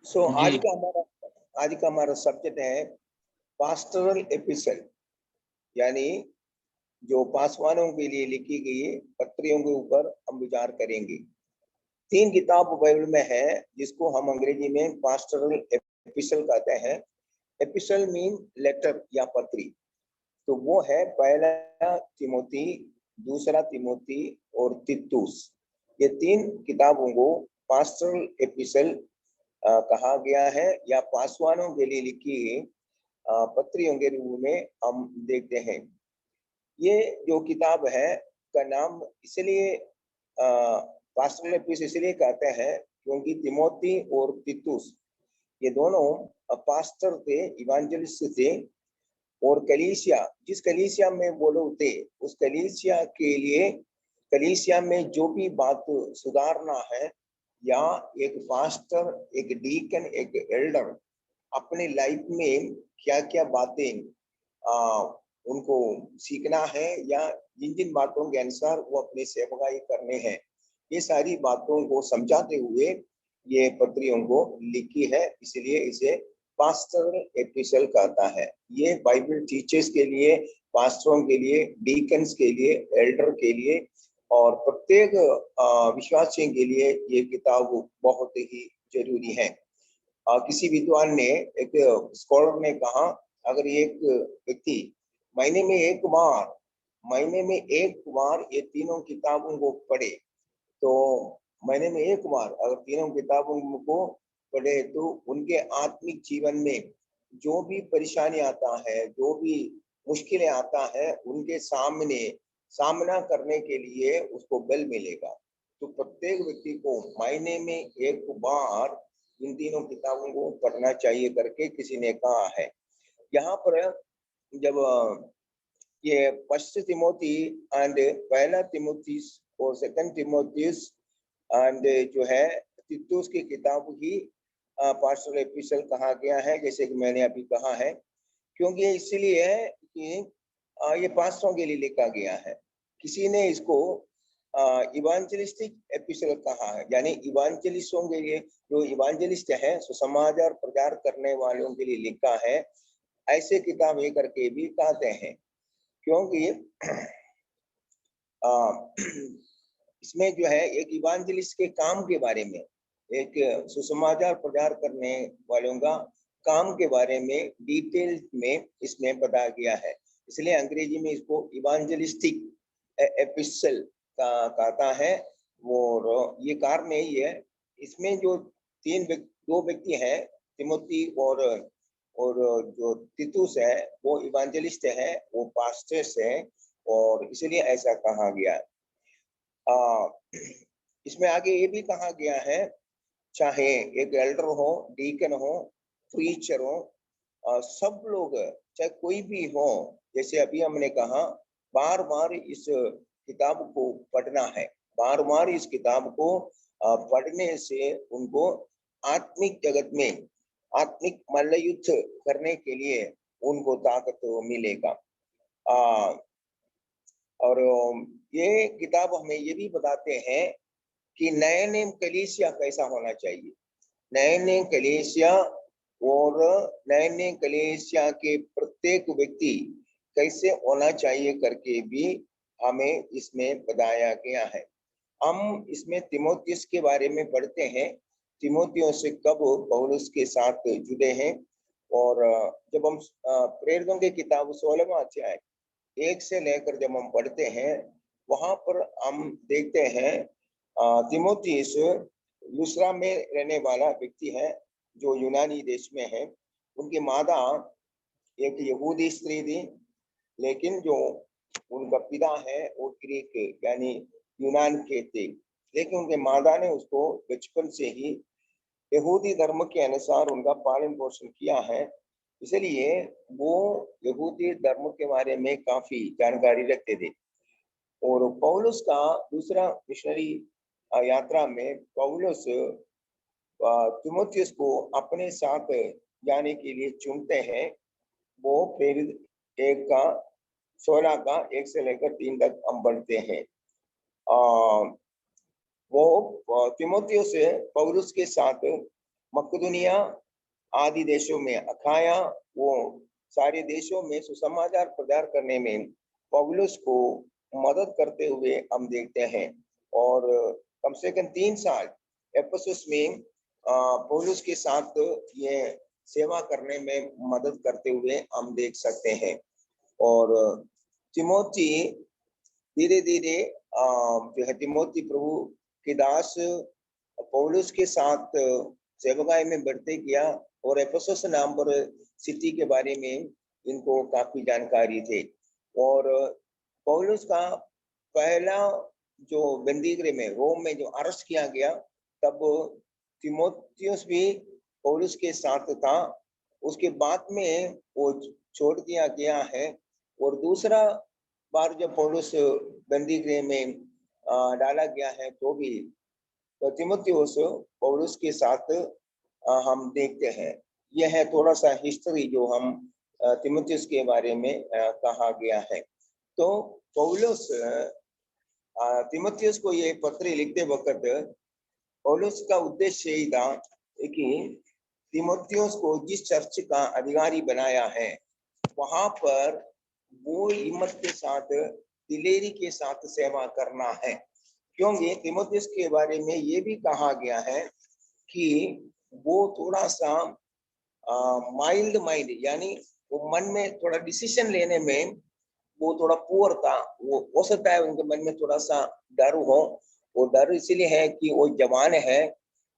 जी। आज का हमारा सब्जेक्ट है पास्टरल एपिसल, यानी जो पासवानों के लिए लिखी गई पत्रियों के ऊपर हम विचार करेंगे। 3 किताब बाइबल में है जिसको हम अंग्रेजी में पास्टरल एपिसल कहते हैं। एपिसल मीन लेटर या पत्री। तो वो है पहला तिमोथी, दूसरा तिमोथी और तीतुस। ये 3 किताबों को पास्टरल एपिसल कहा गया है या पासवानों के लिए लिखी पत्रियों के रूप में हम देखते हैं। ये जो किताब है का नाम इसलिए पास्टरल एपिसल इसलिए कहते हैं क्योंकि तिमोथी और तीतुस ये दोनों पास्टर थे, इवांजलिस्ट थे, और कलीसिया जिस कलीसिया में वो लोग थे उस कलीसिया के लिए कलीसिया में जो भी बात सुधारना है या एक पास्टर, एक डीकन, एक एल्डर अपने लाइफ में क्या क्या बातें उनको सीखना है या जिन जिन बातों के अनुसार वो अपनी सेवकाई करने हैं, ये सारी बातों को समझाते हुए ये पत्रियों को लिखी है, इसलिए इसे पास्टरल एपिसल कहता है। ये बाइबल टीचर्स के लिए, पास्टरों के लिए, डीकन्स के लिए, एल्डर के लिए और प्रत्येक विश्वासियों के लिए ये किताब बहुत ही जरूरी है। किसी विद्वान ने, एक स्कॉलर ने कहा, अगर एक व्यक्ति महीने में एक बार ये तीनों किताबों को पढ़े, तो महीने में एक बार अगर तीनों किताबों को पढ़े तो उनके आत्मिक जीवन में जो भी परेशानी आता है, जो भी मुश्किलें आता है, उनके सामना करने के लिए उसको बल मिलेगा। तो प्रत्येक व्यक्ति को महीने में एक बार इन तीनों किताबों को पढ़ना चाहिए करके किसी ने कहा है। यहाँ पर जब ये फर्स्ट तिमोथी एंड पहला तिमोथी और सेकंड तिमोथीस एंड जो है तीतुस की किताब ही पास्टरल एपिसल कहा गया है, जैसे कि मैंने अभी कहा है, क्योंकि इसलिए है कि ये पास्टरों के लिए लिखा गया है। किसी ने इसको इवांजेलिस्टिक एपिसल कहा है, यानी इवांजेलिस्टों के लिए, जो इवांजेलिस्ट है सुसमाचार प्रचार करने वालों के लिए लिखा है, ऐसे किताब ये करके भी कहते हैं। क्योंकि इसमें जो है एक इवांजेलिस्ट के काम के बारे में, एक सुसमाचार प्रचार करने वालों का काम के बारे में डिटेल में इसमें बताया गया है, इसलिए अंग्रेजी में इसको इवांजेलिस्टिक एपिसल कहता है। और ये कारण यही है, इसमें जो दो व्यक्ति हैं, तिमोथी और जो तीतुस है वो इवांजेलिस्ट है, वो पास्टर्स है, और इसलिए ऐसा कहा गया। इसमें आगे ये भी कहा गया है, चाहे एक एल्डर हो, डीकन हो, प्रीचर हो, सब लोग चाहे कोई भी हो, जैसे अभी हमने कहा, बार बार इस किताब को पढ़ना है। बार बार इस किताब को पढ़ने से उनको आत्मिक जगत में आत्मिक मल्लयुद्ध करने के लिए उनको ताकत मिलेगा। और ये किताब हमें ये भी बताते हैं कि नए नेम कलीसिया कैसा होना चाहिए। नए नेम कलीसिया और नए नेम कलीसिया के प्रत्येक व्यक्ति कैसे होना चाहिए करके भी हमें इसमें बताया गया है। हम इसमें तीमुथियुस के बारे में पढ़ते हैं, तीमुथियुस कब पौलुस के साथ जुड़े हैं। और जब हम प्रेरितों की किताब 16वां अध्याय 1 से लेकर जब हम पढ़ते हैं, वहां पर हम देखते हैं तीमुथियुस लुस्त्रा में रहने वाला व्यक्ति है जो यूनानी देश में है। उनकी माता एक यहूदी स्त्री थी, लेकिन जो उनका पिता है वो ग्रीक यानी यूनान के थे, लेकिन उनके माता ने उसको बचपन से ही यहूदी धर्म के अनुसार उनका पालन पोषण किया है, इसलिए वो यहूदी धर्म के बारे में काफी जानकारी रखते थे। और पौलुस का दूसरा मिशनरी यात्रा में पौलुस तीमुथियुस को अपने साथ जाने के लिए चुनते हैं। वो प्रेरित 1 का 16 का 1 से लेकर 3 तक हम पढ़ते हैं। वो तीमुथियुस पौलुस के साथ मकदूनिया आदि देशों में, अखाया, वो सारे देशों में सुसमाचार प्रचार करने में पौलुस को मदद करते हुए हम देखते हैं। और कम से कम 3 साल एफेसस में पौलुस के साथ ये सेवा करने में मदद करते हुए हम देख सकते हैं। और तिमोथी धीरे धीरे जो है तिमोथी प्रभु के दास पौलुस के साथ सेवकाई में बढ़ते गया और एफेसस नाम पर सिटी के बारे में इनको काफी जानकारी थे। और पौलुस का पहला जो बंदीगृह में रोम में जो अरेस्ट किया गया, तब तिमोथियस भी पौलुस के साथ था। उसके बाद में वो छोड़ दिया गया है। और दूसरा बार जब पौलुस बंदीगृह में डाला गया है तो भी तिमोथियस पौलुस के साथ हम देखते हैं। यह है थोड़ा सा हिस्ट्री जो हम तिमोथियस के बारे में कहा गया है। तो पौलुस तिमोथियस को ये पत्र लिखते वक्त पौलुस का उद्देश्य यही था कि तिमोथियस को जिस चर्च का अधिकारी बनाया है वहां पर वो हिम्मत के साथ, दिलेरी के साथ सेवा करना है। क्योंकि तिमोथियस के बारे में ये भी कहा गया है कि वो थोड़ा सा माइल्ड माइंड, यानी वो मन में थोड़ा डिसीजन लेने में वो थोड़ा पुअर था। वो हो सकता है उनके मन में थोड़ा सा डर हो। वो डर इसलिए है कि वो जवान है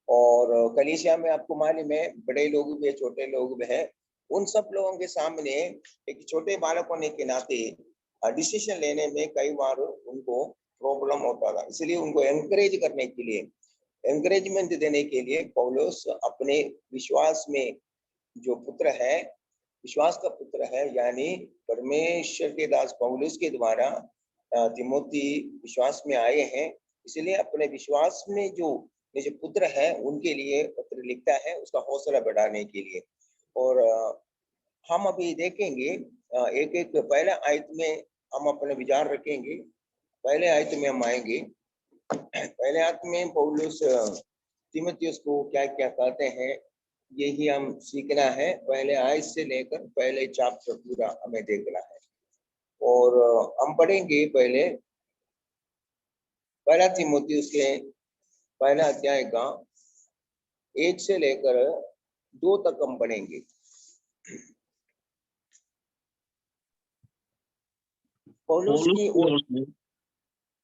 और कलीसिया में आपको मालूम है बड़े लोग भी, छोटे लोग भी हैं। उन सब लोगों के सामने एक छोटे बालक होने के नाते डिसीजन लेने में कई बार उनको प्रॉब्लम होता था। इसलिए उनको एनकरेज करने के लिए, एनकरेजमेंट देने के लिए पौलुस अपने विश्वास में जो पुत्र है, विश्वास का पुत्र है, यानी परमेश्वर के दास पौलुस के द्वारा तिमोथी विश्वास में आए हैं। इसलिए अपने विश्वास में जो पुत्र है उनके लिए पत्र लिखता है, उसका हौसला बढ़ाने के लिए। और हम अभी देखेंगे एक एक पहले आयत में हम अपने विचार रखेंगे। पहले आयत में हम आएंगे। पहले आयत में पौलुस तिमोथियस को क्या क्या कहते हैं यही हम सीखना है। पहले आयत से लेकर पहले चैप्टर पूरा हमें देखना है। और हम पढ़ेंगे पहले पहला तिमोथियस के पहला अध्याय का 1 से लेकर 2 तक हम पढ़ेंगे। पौलुस की ओर से,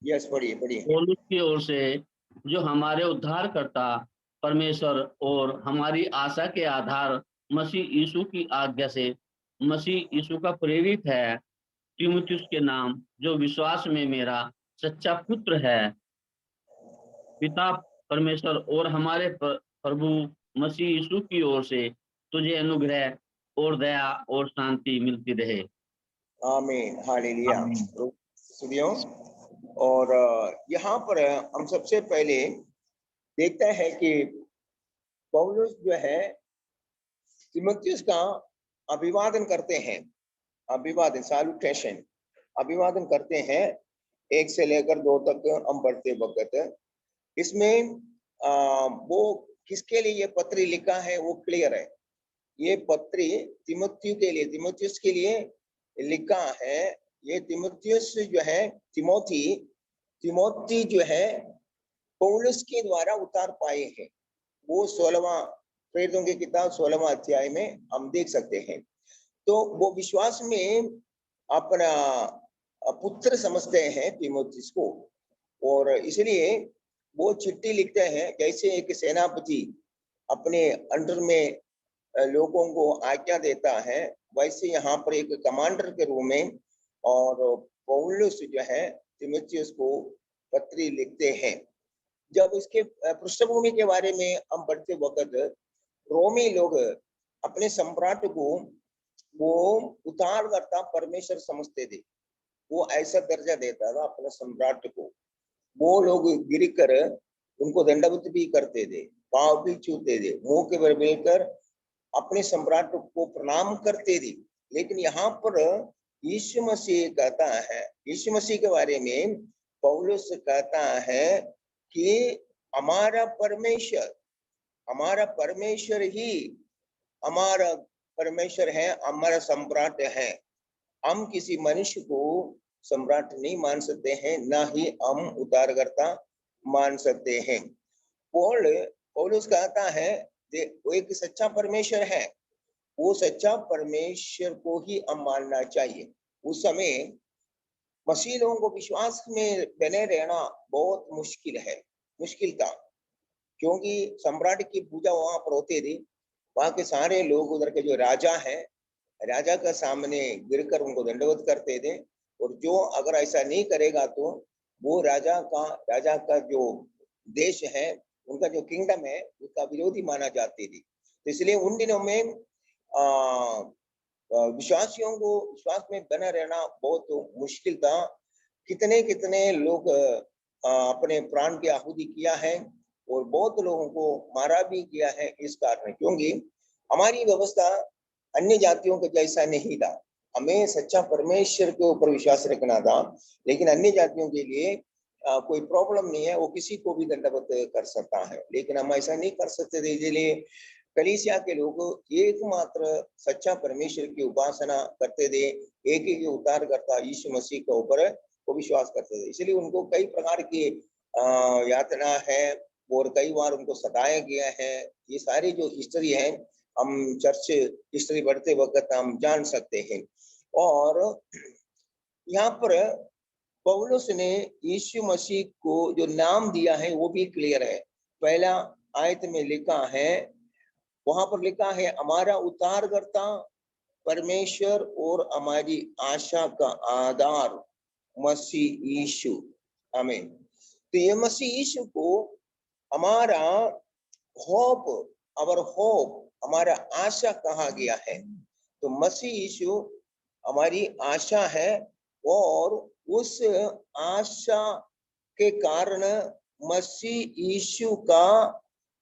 यस पढ़िए पढ़िए। पौलुस की ओर से जो हमारे उद्धारकर्ता परमेश्वर और हमारी आशा के आधार मसीह यीशु की आज्ञा से मसीह यीशु का प्रेरित है तिमुथियुस के नाम, जो विश्वास में मेरा सच्चा पुत्र है, पिता परमेश्वर और हमारे प्रभु मसीह यीशु की ओर से तुझे अनुग्रह और दया और शांति मिलती रहे। आमीन, हालेलुया। आमीन। सुनियो, और यहाँ पर हम सबसे पहले देखते हैं कि पौलुस जो है तिमुथियुस का अभिवादन करते हैं। अभिवादन, सैल्यूटेशन, अभिवादन करते हैं। 1 से लेकर 2 तक हम पढ़ते वक्त इसमें वो किसके लिए ये पत्र लिखा है वो क्लियर है। ये पत्र तिमुथियुस के लिए, तिमुथियुस के लिए लिखा है। ये तिमुथियुस जो है, तिमोथी जो है पौलुस के द्वारा उतार पाए हैं। वो 16वां प्रेरितों की किताब 16वां अध्याय में हम देख सकते हैं। तो वो विश्वास में अपना पुत्र समझते हैं तिमोथियुस को, और इसलिए वो चिट्ठी लिखते हैं। जैसे एक सेनापति अपने अंडर में लोगों को आज्ञा देता है, वैसे यहाँ पर एक कमांडर के रूप में और पौलुस जो है तिमुथियुस को पत्री लिखते हैं। जब इसके पृष्ठभूमि के बारे में हम पढ़ते वक्त रोमी लोग अपने सम्राट को वो उद्धारकर्ता परमेश्वर समझते थे। वो ऐसा दर्जा देता था अपने सम्राट को। वो लोग गिर कर उनको दंडवत भी करते थे, पांव भी छूते थे, मुंह के बल मिलकर अपने सम्राट को प्रणाम करते थे। लेकिन यहाँ पर यीशु मसीह कहता है, यीशु मसीह के बारे में पौलुस कहता है कि हमारा परमेश्वर हमारा परमेश्वर ही हमारा परमेश्वर है, हमारा सम्राट है। हम किसी मनुष्य को सम्राट नहीं मान सकते हैं, ना ही हम उद्धारकर्ता मान सकते हैं। पौलुस कहता है वो एक सच्चा परमेश्वर है, वो सच्चा परमेश्वर को ही हम मानना चाहिए। उस समय मसीह लोगों को विश्वास में बने रहना बहुत मुश्किल था, क्योंकि सम्राट की पूजा वहां पर होती थी। वहां के सारे लोग, उधर के जो राजा है, राजा का सामने गिरकर उनको दंडवत करते थे, और जो अगर ऐसा नहीं करेगा तो वो राजा का जो देश है, उनका जो किंगडम है, उसका विरोधी माना जाती थी। तो इसलिए उन दिनों में विश्वासियों को विश्वास में बना रहना बहुत मुश्किल था। कितने कितने लोग अपने प्राण की आहुति किया है, और बहुत लोगों को मारा भी किया है इस कारण, क्योंकि हमारी व्यवस्था अन्य जातियों के जैसा नहीं था। हमें सच्चा परमेश्वर के ऊपर विश्वास रखना था, लेकिन अन्य जातियों के लिए कोई प्रॉब्लम नहीं है, वो किसी को भी दंडवत कर सकता है, लेकिन हम ऐसा नहीं कर सकते थे। इसलिए कलीसिया के लोग एकमात्र सच्चा परमेश्वर की उपासना करते थे, एक ही उद्धार करता यीशु मसीह के ऊपर वो विश्वास करते थे। इसलिए उनको कई प्रकार की यातना है, और कई बार उनको सताया गया है। ये सारी जो हिस्ट्री है, हम चर्च हिस्ट्री बढ़ते वक्त हम जान सकते हैं। और यहाँ पर पौलुस ने यीशु मसीह को जो नाम दिया है वो भी क्लियर है। पहला आयत में लिखा है, वहां पर लिखा है, हमारा उद्धारकर्ता परमेश्वर और हमारी आशा का आधार मसीह यीशु। आमीन। तो ये मसीह यीशु को हमारा होप, हमारा आशा कहा गया है। तो मसीह यीशु हमारी आशा है, और उस आशा के कारण मसीह यीशु का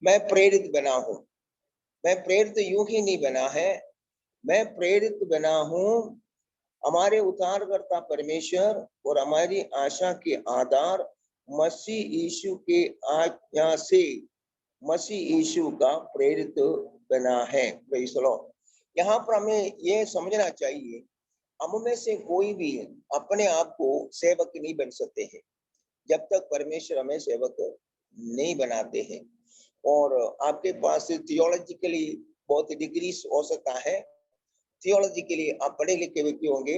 मैं प्रेरित बना हूं। मैं प्रेरित यूं ही नहीं बना है, मैं प्रेरित बना हूं हमारे उद्धारकर्ता परमेश्वर और हमारी आशा के आधार मसीह यीशु के आज्ञा से मसीह यीशु का प्रेरित बना है। Praise the Lord. यहाँ पर हमें यह समझना चाहिए, हम में से कोई भी अपने आप को सेवक नहीं बन सकते हैं जब तक परमेश्वर हमें सेवक नहीं बनाते हैं। और आपके पास थियोलॉजिकली बहुत डिग्रीज हो सकता है, थियोलॉजिकली आप पढ़े लिखे व्यक्ति होंगे,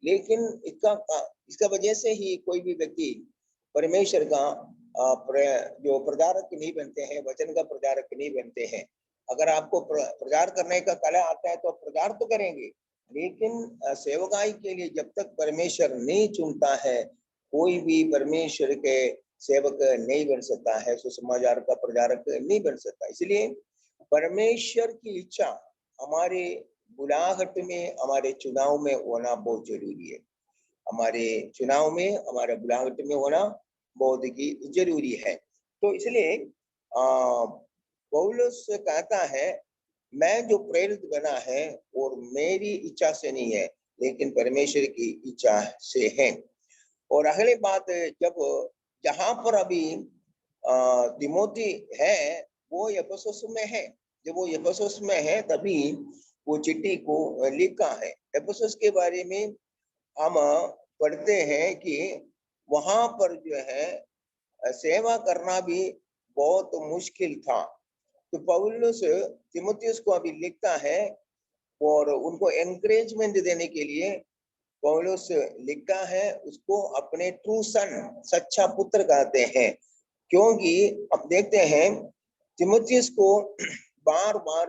लेकिन इसका वजह से ही कोई भी व्यक्ति परमेश्वर का जो प्रचारक नहीं बनते हैं, वचन का प्रचारक नहीं बनते हैं। अगर आपको प्रचार करने का कला आता है तो प्रचार तो करेंगे, लेकिन सेवकाई के लिए जब तक परमेश्वर नहीं चुनता है, कोई भी परमेश्वर के सेवक नहीं बन सकता है, सुसमाचार का प्रचारक नहीं बन सकता। इसलिए परमेश्वर की इच्छा हमारे बुलाहट में, हमारे चुनाव में होना बहुत जरूरी है। हमारे चुनाव में, हमारे बुलाहट में होना बहुत ही जरूरी है। तो इसलिए पौलुस कहता है, मैं जो प्रेरित बना है और मेरी इच्छा से नहीं है, लेकिन परमेश्वर की इच्छा से है। और अगली बात, जब जहां पर अभी तिमोथी है वो एफेसुस में है, जब वो एफेसुस में है तभी वो चिट्ठी को लिखा है। एफेसुस के बारे में हम पढ़ते हैं कि वहां पर जो है सेवा करना भी बहुत मुश्किल था। तो पौलुस तिमोथियस को अभी लिखता है, और उनको एनकरेजमेंट देने के लिए पौलुस लिखता है, उसको अपने ट्रू सन, सच्चा पुत्र कहते हैं। क्योंकि अब देखते हैं तिमोथियस को बार बार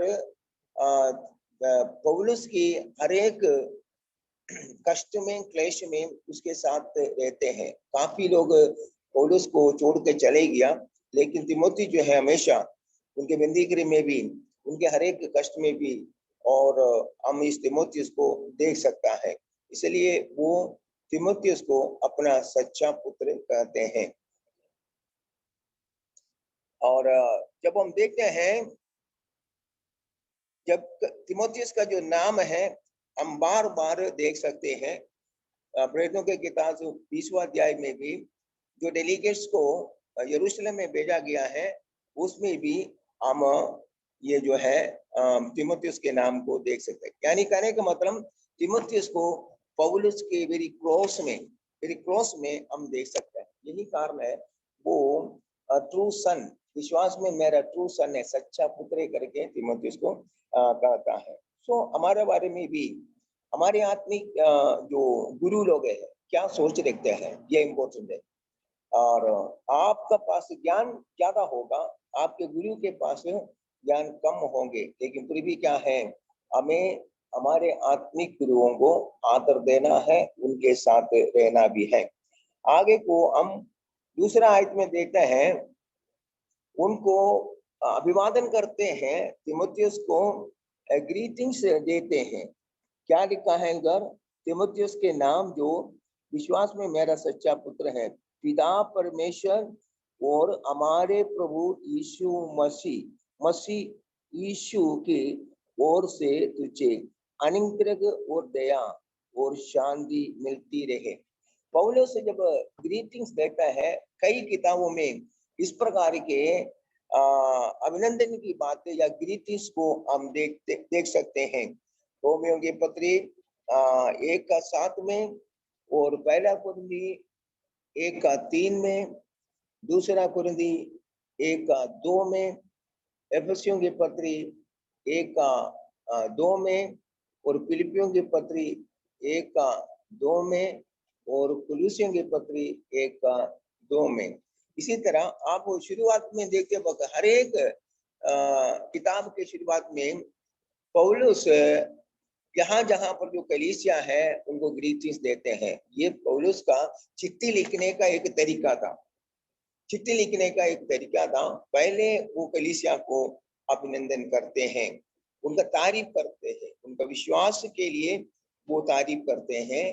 पौलुस की हर एक कष्ट में, क्लेश में उसके साथ रहते हैं। काफी लोग पौलुस को छोड़ के चले गया, लेकिन तिमोथी जो है हमेशा उनके बंदीगृह में भी, उनके हर एक कष्ट में भी, और हम इस तिमोथियस को देख सकता है। इसलिए वो तिमोथियस को अपना सच्चा पुत्र कहते हैं। और जब हम देखते हैं, जब तिमोथियस का जो नाम है हम बार बार देख सकते हैं, प्रेरितों के किताब 20वां अध्याय में भी जो डेलीगेट्स को यरूशलेम में भेजा गया है, उसमें भी हम ये जो है तीमुथियुस के नाम को देख सकते हैं। यानी कहने का मतलब तीमुथियुस को पौलुस के वेरी क्रॉस में हम देख सकते हैं। यही कारण है वो ट्रू सन, विश्वास में मेरा ट्रू सन है, सच्चा पुत्र करके तीमुथियुस को कहता है। सो हमारे बारे में भी हमारे आत्मिक जो गुरु लोग हैं क्या सोच रखते हैं, ये इम्पोर्टेंट है। और आपका पास ज्ञान ज्यादा होगा, आपके गुरु के पास ज्ञान कम होंगे, लेकिन फिर भी क्या है, हमें हमारे आत्मिक गुरुओं को आदर देना है, उनके साथ रहना भी है। आगे को हम दूसरा आयत में देखते हैं, उनको अभिवादन करते हैं, तीमुथियुस को ग्रीटिंग्स देते हैं। क्या लिखा है उधर? तीमुथियुस के नाम जो विश्वास में मेरा सच्चा पुत्र है, पिता परमेश्वर और हमारे प्रभु यीशु मसीह यीशु की ओर से तुझे अनुग्रह और दया और शांति मिलती रहे। पौलुस जब ग्रीटिंग्स देता है, कई किताबों में इस प्रकार के अभिनंदन की बातें या ग्रीटिंग्स को हम देख सकते हैं। रोमियो की पत्री 1:7 में और पहला कुरिन्थी 1:3 में, दूसरा कुरिन्थी 1:2 में, एफेसियों की पत्री 1:2 में और फिलिपियों की पत्री 1:2 में और कुलुसियों की पत्री 1:2 में। इसी तरह आप शुरुआत में देखते वक्त हर एक किताब के शुरुआत में पौलुस जहां जहां पर जो कलीसिया है उनको ग्रीटिंग्स देते हैं। ये पौलुस का चिट्ठी लिखने का एक तरीका था। पहले वो कलीसिया को अभिनंदन करते हैं, उनका तारीफ करते हैं, उनका विश्वास के लिए वो तारीफ करते हैं,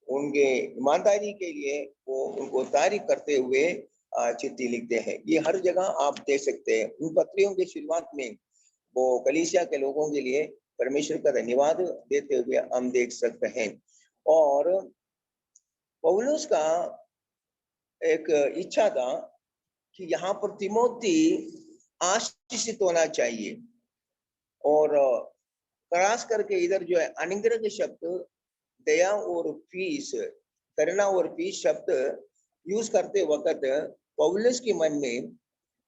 उनके ईमानदारी के लिए वो उनको तारीफ करते हुए चिट्ठी लिखते हैं। ये हर जगह आप देख सकते हैं। उन पत्रियों की शुरुआत में वो कलीसिया के लोगों के लिए परमेश्वर का धन्यवाद देते हुए हम देख सकते हैं। और पौलुस का एक इच्छा था कि यहाँ पर तिमोथी आशीषित होना चाहिए, और खास करके इधर जो है अनुग्रह के शब्द दया और पीस, करुणा और पीस शब्द यूज करते वक्त पौलुस के मन में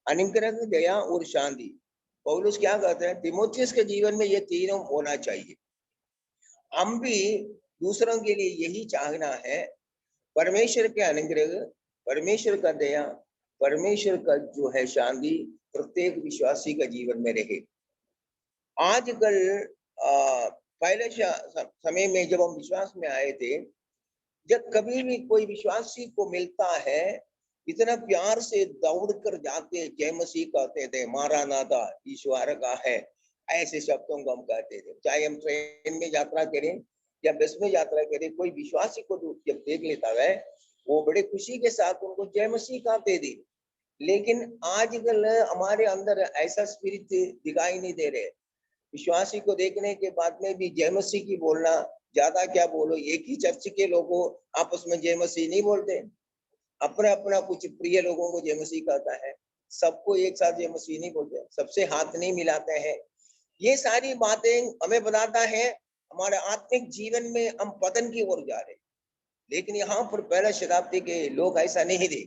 अनुग्रह, दया और शांति, पौलुस क्या कहते हैं, तीमुथियुस के जीवन में ये तीनों होना चाहिए। हम भी दूसरों के लिए यही चाहना है, परमेश्वर के अनुग्रह, परमेश्वर का दया, परमेश्वर का जो है शांति प्रत्येक विश्वासी का जीवन में रहे। आजकल पहले समय में जब हम विश्वास में आए थे, जब कभी भी कोई विश्वासी को मिलता है, इतना प्यार से दौड़कर जाते, जय मसीह कहते थे, मारानाथा, ईश्वर का है, ऐसे शब्दों को हम कहते थे। चाहे हम ट्रेन में यात्रा करें या बस में यात्रा करें, कोई विश्वासी को जब देख लेता है वो बड़े खुशी के साथ उनको जय मसीह कहते थे। लेकिन आजकल हमारे अंदर ऐसा स्पिरिट दिखाई नहीं दे रहे। विश्वासी को देखने के बाद में भी जय मसीह की बोलना, ज्यादा क्या बोलो, एक ही चर्च के लोगों आपस में जय मसीह नहीं बोलते, अपना अपना कुछ प्रिय लोगों को जय मसीह कहता है, सबको एक साथ जय मसीह नहीं बोलते, सबसे हाथ नहीं मिलाते हैं। ये सारी बातें हमें बताता है हमारे आत्मिक जीवन में हम पतन की ओर जा रहे। लेकिन यहाँ पर पहला शताब्दी के लोग ऐसा नहीं थे,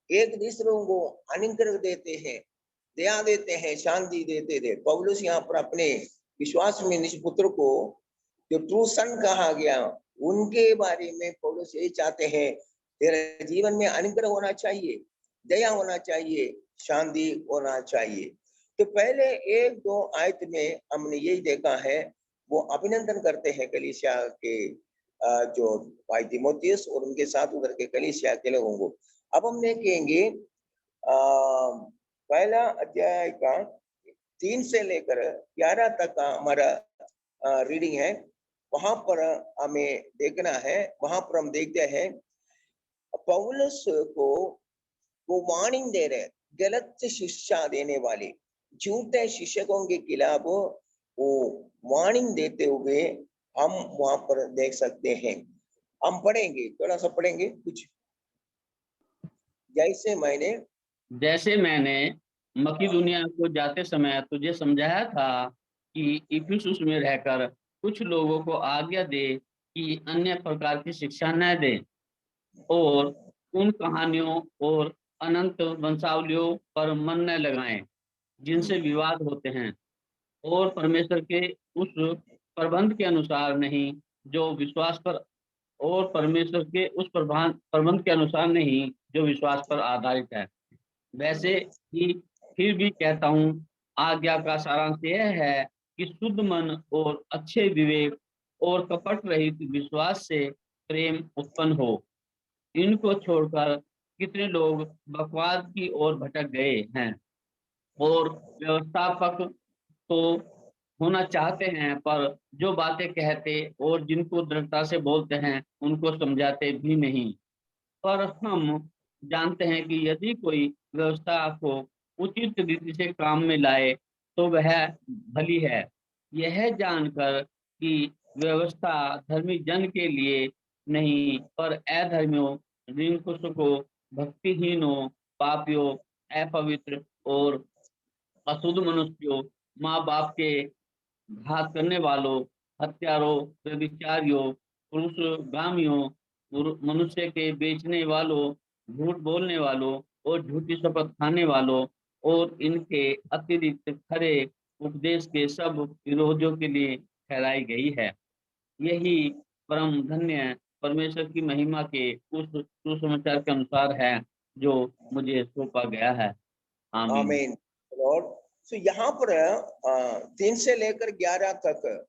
एक दूसरों को अनुग्रह देते हैं, दया देते हैं, शांति देते थे। पौलुस यहाँ पर अपने विश्वास में निजपुत्र को जो ट्रू सन कहा गया, उनके बारे में पौलुस यही चाहते हैं, तेरे जीवन में अनुग्रह होना चाहिए, दया होना चाहिए, शांति होना चाहिए। तो पहले 1-2 आयत में हमने यही देखा है, वो अभिनंदन करते हैं कलीसिया के जो भाई तीमुथियुस और उनके साथ उधर के कलीसिया के लोगों को। अब हम देखेंगे पहला अध्याय का 3 से लेकर 11 तक का हमारा रीडिंग है। वहां पर हमें देखना है, वहां पर हम देखते हैं पौलुस को वो वार्निंग दे रहे, गलत शिक्षा देने वाले झूठे शिक्षकों के खिलाफ वो वार्निंग देते हुए हम वहां पर देख सकते हैं। हम पढ़ेंगे, थोड़ा सा पढ़ेंगे कुछ। जैसे मैंने मकिदुनिया को जाते समय तुझे समझाया था कि इफिसुस में रहकर कुछ लोगों को आज्ञा दे कि अन्य प्रकार की शिक्षा न दें और उन कहानियों और अनंत वंशावलियों पर मन न लगाएं जिनसे विवाद होते हैं और परमेश्वर के उस प्रबंध के अनुसार नहीं जो विश्वास पर और परमेश्वर के उस प्रबंध के अनुसार नहीं जो विश्वास पर आधारित है। वैसे ही फिर भी कहता हूँ, आज्ञा का सारांश यह है कि शुद्ध मन और अच्छे विवेक और कपट रहित विश्वास से प्रेम उत्पन्न हो। इनको छोड़कर कितने लोग बकवाद की ओर भटक गए हैं और व्यवस्थापक तो होना चाहते हैं, पर जो बातें कहते और जिनको दृढ़ता से बोलते हैं, उनको समझाते भी नहीं। पर हम जानते हैं कि यदि कोई व्यवस्था को उचित रीति से काम में लाए, तो वह भली है। यह जानकर कि व्यवस्था धर्मी जन के लिए नहीं, पर अधर्मियों, निरंकुशों, भक्तिहीनों, पापियों, अपवित्र और अशुद्ध मनुष्यों, माँ-बाप के घात करने वालों, हत्यारों, व्यभिचारियों, पुरुषगामियों, मनुष्य के बेचने वालों, झूठ बोलने वालों और झूठी शपथ खाने वालों और इनके अतिरिक्त खरे उपदेश के सब विरोधियों के लिए ठहराई गई है। यही परम धन्य परमेश्वर की महिमा के उस सुसमाचार के अनुसार है जो मुझे सौंपा गया है। आमीन। आमीन लॉर्ड। सो यहाँ पर 3 से लेकर 11 तक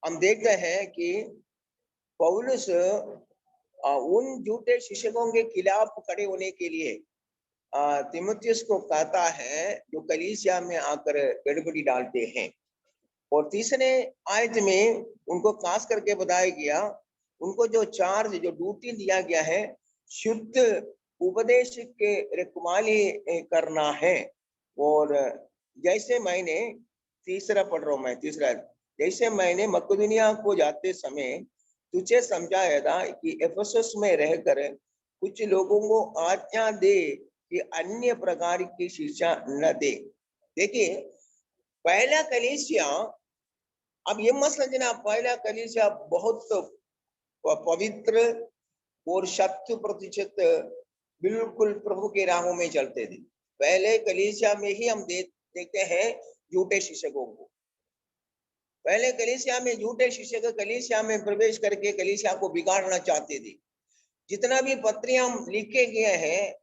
हम देखते हैं कि पौलुस उन झूठे शिक्षकों के खिलाफ खड़े होने के लिए तीमुथियुस को कहता है जो कलीसिया में आकर गड़बड़ी डालते हैं। और तीसरे आयत में उनको खास करके बताया गया, उनको जो चार्ज जो ड्यूटी दिया गया है, शुद्ध उपदेश के रखवाली करना है। और जैसे मैंने तीसरा पढ़ रहा हूं, मैं तीसरा, जैसे मैंने मकिदुनिया को जाते समय तुझे समझाया था कि एफेसस में रहकर कुछ लोगों को आज्ञा दे कि अन्य प्रकार की शिक्षा न दे। देखिए पहला कलीसिया, अब ये मत समझना पहला कलीसिया बहुत पवित्र और 100% बिल्कुल प्रभु के राहों में चलते थे। पहले कलीसिया में ही हम देखते हैं झूठे शिक्षकों को। पहले कलीसिया में झूठे शिक्षक कलीसिया में प्रवेश करके कलीसिया को बिगाड़ना चाहते थे। जितना भी पत्रियां लिखे गए हैं,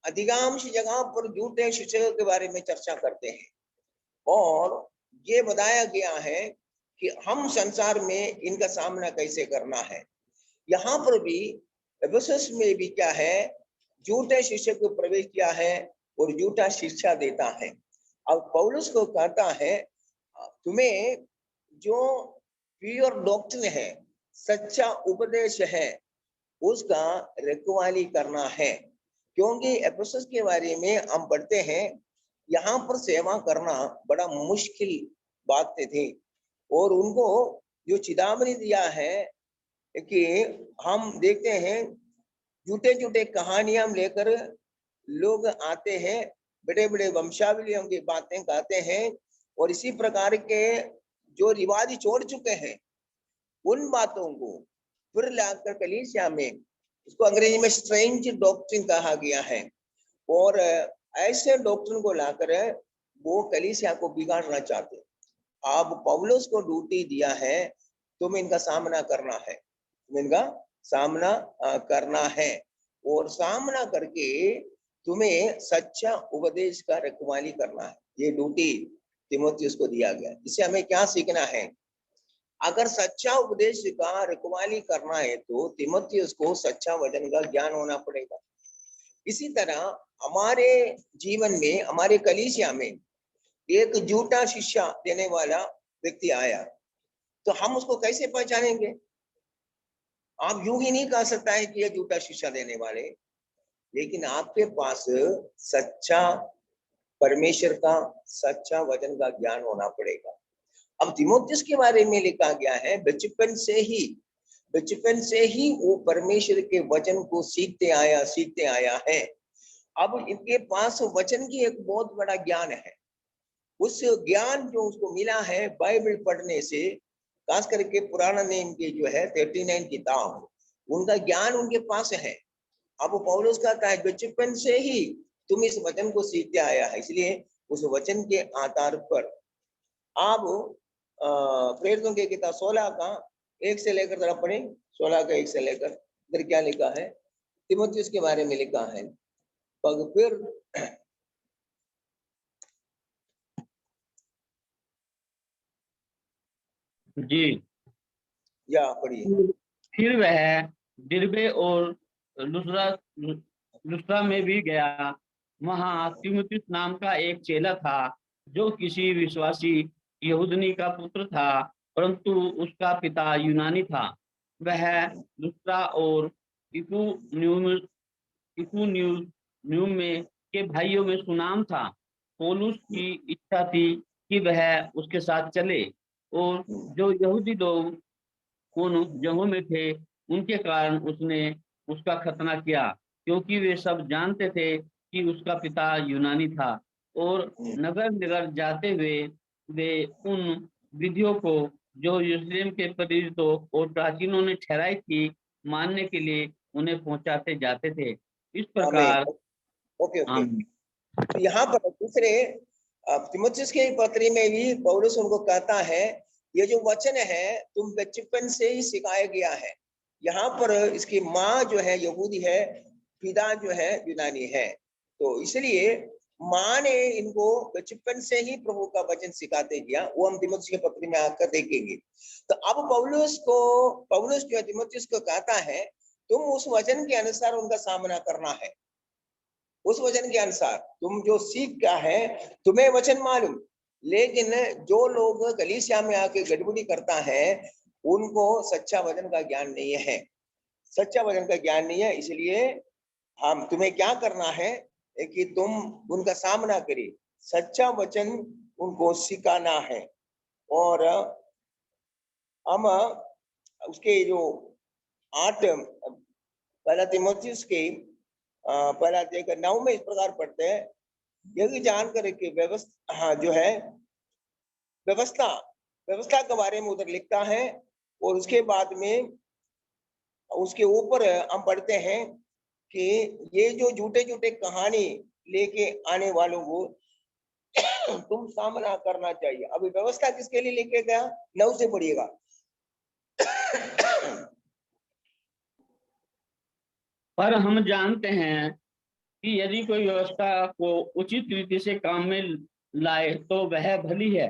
अधिकांश जगह पर झूठे शिक्षकों के बारे में चर्चा करते हैं और ये बताया गया है कि हम संसार में इनका सामना कैसे करना है। यहाँ पर भी एफेसस में भी क्या है, झूठे शिक्षक को प्रवेश किया है और झूठा शिक्षा देता है। अब पौलुस को कहता है तुम्हें जो प्योर डॉक्ट्रिन है, सच्चा उपदेश है, उसका रखवाली करना है। क्योंकि एफेसस के बारे में हम पढ़ते हैं, यहाँ पर सेवा करना बड़ा मुश्किल बात थी और उनको जो चेतावनी दिया है कि हम देखते हैं झूठे झूठे कहानियां लेकर लोग आते हैं, बड़े बड़े वंशावलियों की बातें कहते हैं और इसी प्रकार के जो रिवाज छोड़ चुके हैं उन बातों को फिर लाकर कलीसिया में, उसको अंग्रेजी में स्ट्रेंज डॉक्ट्रिन कहा गया है, और ऐसे डॉक्ट्रिन को लाकर वो कलीसिया को बिगाड़ना चाहते। अब पौलुस को ड्यूटी दिया है, तुम्हें इनका सामना करना है, तुम्हें इनका सामना करना है और सामना करके तुम्हें सच्चा उपदेश का रखवाली करना है। ये ड्यूटी तीमुथियुस को दिया गया। इससे हमें क्या सीखना है? अगर सच्चा उपदेश का रखवाली करना है तो तीमुथियुस को सच्चा वचन का ज्ञान होना पड़ेगा। इसी तरह हमारे जीवन में, हमारे कलीसिया में एक झूठा शिक्षा देने वाला व्यक्ति आया तो हम उसको कैसे पहचानेंगे? आप यूं ही नहीं कह सकता है कि ये झूठा शिक्षा देने वाले, लेकिन आपके पास सच्चा परमेश्वर का सच्चा वचन का ज्ञान होना पड़ेगा। अब तीमुथियुस के बारे में लिखा गया है बचपन से ही वो परमेश्वर के वचन को सीखते आया है अब इनके पास वचन की एक बहुत बड़ा ज्ञान है। उस ज्ञान जो उसको मिला है बाइबल पढ़ने से, खास करके पुराना नियम के जो है 39 किताब, उनका ज्ञान उनके पास है। अब पौलुस कहता है बचपन से ही तुम इस वचन को सीखते आया है, इसलिए उस वचन के आधार पर आप प्रेरितों की किताब 16 का 1 से लेकर जरा पढ़े, 16 का 1 से लेकर, इधर क्या लिखा है, तीमुथियुस के बारे में लिखा है। फिर जी, या पढ़िए। फिर वह दिरबे और लुस्त्रा लुस्त्रा में भी गया। वहां तीमुथियुस नाम का एक चेला था, जो किसी विश्वासी यहूदनी का पुत्र था, परंतु उसका पिता यूनानी था। वह लुस्त्रा और इकुनियुम इकुनियुम में के भाइयों में सुनाम था। पौलुस की इच्छा थी कि वह उसके साथ चले, और जो यहूदी लोग उन जगहों में थे, उनके कारण उसने उसका खतना किया, क्योंकि वे सब जानते थे कि उसका पिता यूनानी था। और नगर नगर जाते हुए वे उन विधियों को जो यरूशलेम के प्रेरितों और प्राचीनों ने ठहराई थी, मानने के लिए उन्हें पहुंचाते जाते थे। इस आमीन। प्रकार ओके ओके। हम तो यहाँ पर दूसरे तीमुथियुस के पत्री में भी पौलुस उनको कहता है ये जो वचन है तुम बचपन से ही सिखाया गया है। यहाँ पर इसकी माँ जो है यहूदी है, पिता जो है यूनानी है, तो इसलिए माँ ने इनको बचपन से ही प्रभु का वचन सिखाते गया। वो हम तीमुथियुस के पत्र में आकर देखेंगे। तो अब पौलुस जो है तीमुथियुस को कहता है तुम उस वचन के अनुसार उनका सामना करना है। उस वचन के अनुसार तुम जो सीख क्या है, तुम्हें वचन मालूम, लेकिन जो लोग कलीसिया में आके गड़बड़ी करता है उनको सच्चा वचन का ज्ञान नहीं है, सच्चा वचन का ज्ञान नहीं है। इसलिए हम तुम्हें क्या करना है कि तुम उनका सामना करिए, सच्चा वचन उनको सिखाना है। और हम उसके जो 8 पहला तीमुथियुस के पहला अध्याय का 9 में इस प्रकार पढ़ते हैं, यही जानकर के व्यवस्था, हाँ जो है व्यवस्था, व्यवस्था के बारे में उधर लिखता है। और उसके बाद में उसके ऊपर हम पढ़ते हैं कि ये जो झूठे झूठे कहानी लेके आने वालों को तुम सामना करना चाहिए। अभी व्यवस्था किसके लिए लिखे गया, 9 से पढ़िएगा। पर हम जानते हैं कि यदि कोई व्यवस्था को उचित रीति से काम में लाए तो वह भली है।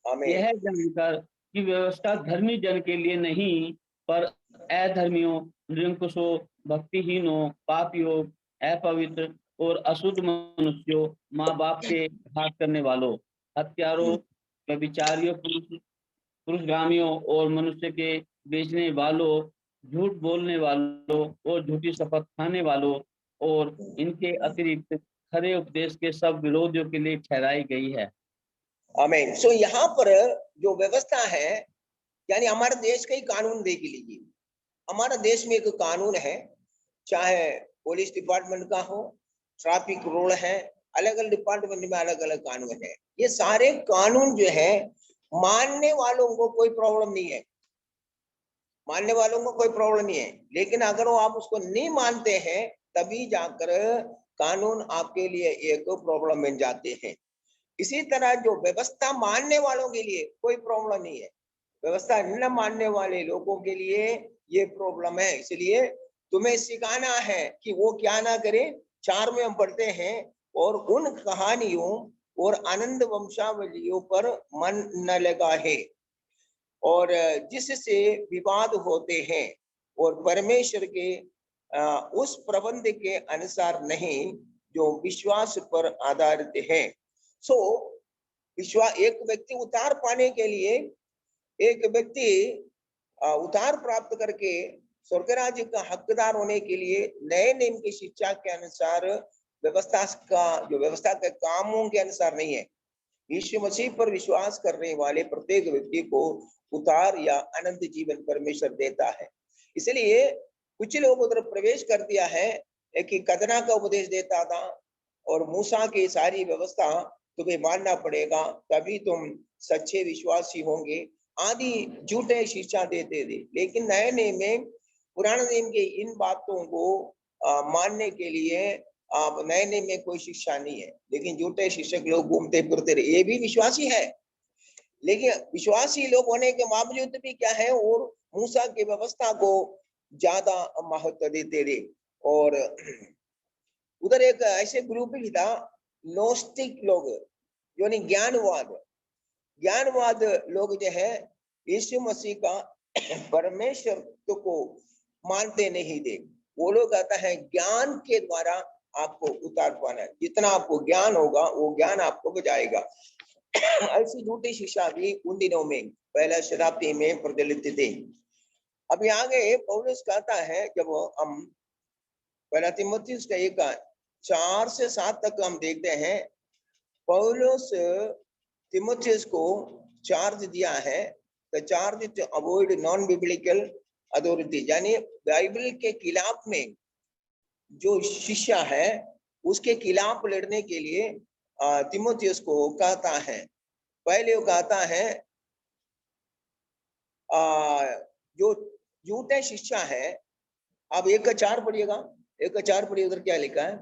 आमीन। यह जानकर कि व्यवस्था धर्मी जन के लिए नहीं, पर अधर्मियों, निरंकुशों, भक्तिहीनों, पापियों, अपवित्र और अशुद्ध मनुष्यों, माँ बाप के घात करने वालों, हत्यारों, व्यभिचारियों, पुरुषगामियों और मनुष्य के बेचने वालों, झूठ बोलने वालों और झूठी शपथ खाने वालों, और इनके अतिरिक्त खरे उपदेश के सब विरोधियों के लिए ठहराई गई है। आमीन। सो यहाँ पर जो व्यवस्था है, यानी हमारे देश का ही कानून देख लीजिए। हमारा देश में एक कानून है, चाहे पुलिस डिपार्टमेंट का हो, ट्रैफिक रूल है, अलग अलग डिपार्टमेंट में अलग अलग कानून है। ये सारे कानून जो है मानने वालों को कोई प्रॉब्लम नहीं है, मानने वालों को कोई प्रॉब्लम नहीं है। लेकिन अगर वो आप उसको नहीं मानते हैं तभी जाकर कानून आपके लिए एक प्रॉब्लम बन जाते हैं। इसी तरह जो व्यवस्था मानने वालों के लिए कोई प्रॉब्लम नहीं है, व्यवस्था न मानने वाले लोगों के लिए ये प्रॉब्लम है। इसलिए तुम्हें सिखाना है कि वो क्या ना करे। 4 में हम पढ़ते हैं, और उन कहानियों और आनंद वंशावलियों पर मन न लगा है, और जिससे विवाद होते हैं और परमेश्वर के उस प्रबंध के अनुसार नहीं जो विश्वास पर आधारित है। सो विश्वास, एक व्यक्ति उद्धार पाने के लिए, एक व्यक्ति उद्धार प्राप्त करके स्वर्ग राज्य का हकदार होने के लिए नए नियम की शिक्षा के अनुसार, व्यवस्था का जो व्यवस्था के कामों के अनुसार नहीं है। यीशु मसीह पर विश्वास करने वाले प्रत्येक व्यक्ति को उद्धार या अनंत जीवन परमेश्वर देता है। इसलिए कुछ लोग उधर प्रवेश कर दिया है, एक कदना का उपदेश देता था और मूसा की सारी व्यवस्था तुम्हें मानना पड़ेगा, तभी तुम सच्चे विश्वासी होंगे। आदि झूठे शिक्षा देते थे, लेकिन नए नियम में पुराने नियम के इन बातों को मानने के लिए नए नियम में कोई शिक्षा नहीं है, लेकिन झूठे शिक्षक लोग घूमते फिरते रहे। ये भी विश्वासी है, लेकिन विश्वासी लोग होने के बावजूद भी क्या है, और मूसा की व्यवस्था को ज्यादा महत्व देते रहे। और उधर एक ऐसे ग्रुप भी था, नोस्टिक लोग, यानी ज्ञानवाद लोग जो है यीशु मसीह का परमेश्वर को मानते नहीं थे। वो लोग कहता है ज्ञान के द्वारा आपको उतार पाना है, जितना आपको ज्ञान होगा वो ज्ञान आपको बचाएगा। ऐसी झूठी शिक्षा भी उन दिनों में पहला शताब्दी में प्रचलित थे। अभी आगे पौलुस कहता है, जब हम पहला तीमुथियुस का 1:4 से 7 तक हम देखते हैं, पौलुस तीमुथियुस को चार्ज दिया है, the charge to avoid non biblical authority, यानी बाइबल के खिलाफ में जो शिक्षा है उसके खिलाफ लड़ने के लिए तीमुथियुस को कहता है। पहले वो कहता है जो झूठे शिक्षा है, आप 1:4 पढ़िएगा, 1:4 पढ़िए, उधर क्या लिखा है,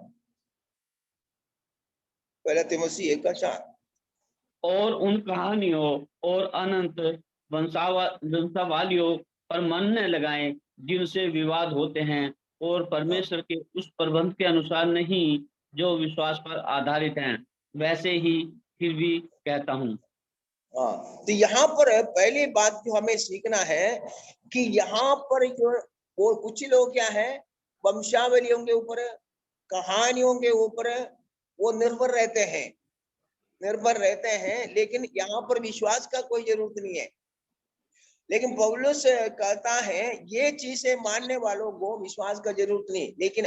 पहला तीमुथियुस 1:4। और उन कहानियों और अनंत वंशावलियों पर मन न लगाएं जिनसे विवाद होते हैं, और परमेश्वर के उस प्रबंध के अनुसार नहीं जो विश्वास पर आधारित हैं, वैसे ही फिर भी कहता हूँ। हाँ, तो यहाँ पर पहली बात जो हमें सीखना है कि यहाँ पर जो और कुछ लोग क्या है, वंशावलियों के ऊपर, कहानियों के ऊपर वो निर्भर रहते हैं, लेकिन यहाँ पर विश्वास का कोई जरूरत नहीं है। लेकिन पौलुस कहता है ये चीजें मानने वालों को विश्वास का जरूरत नहीं, लेकिन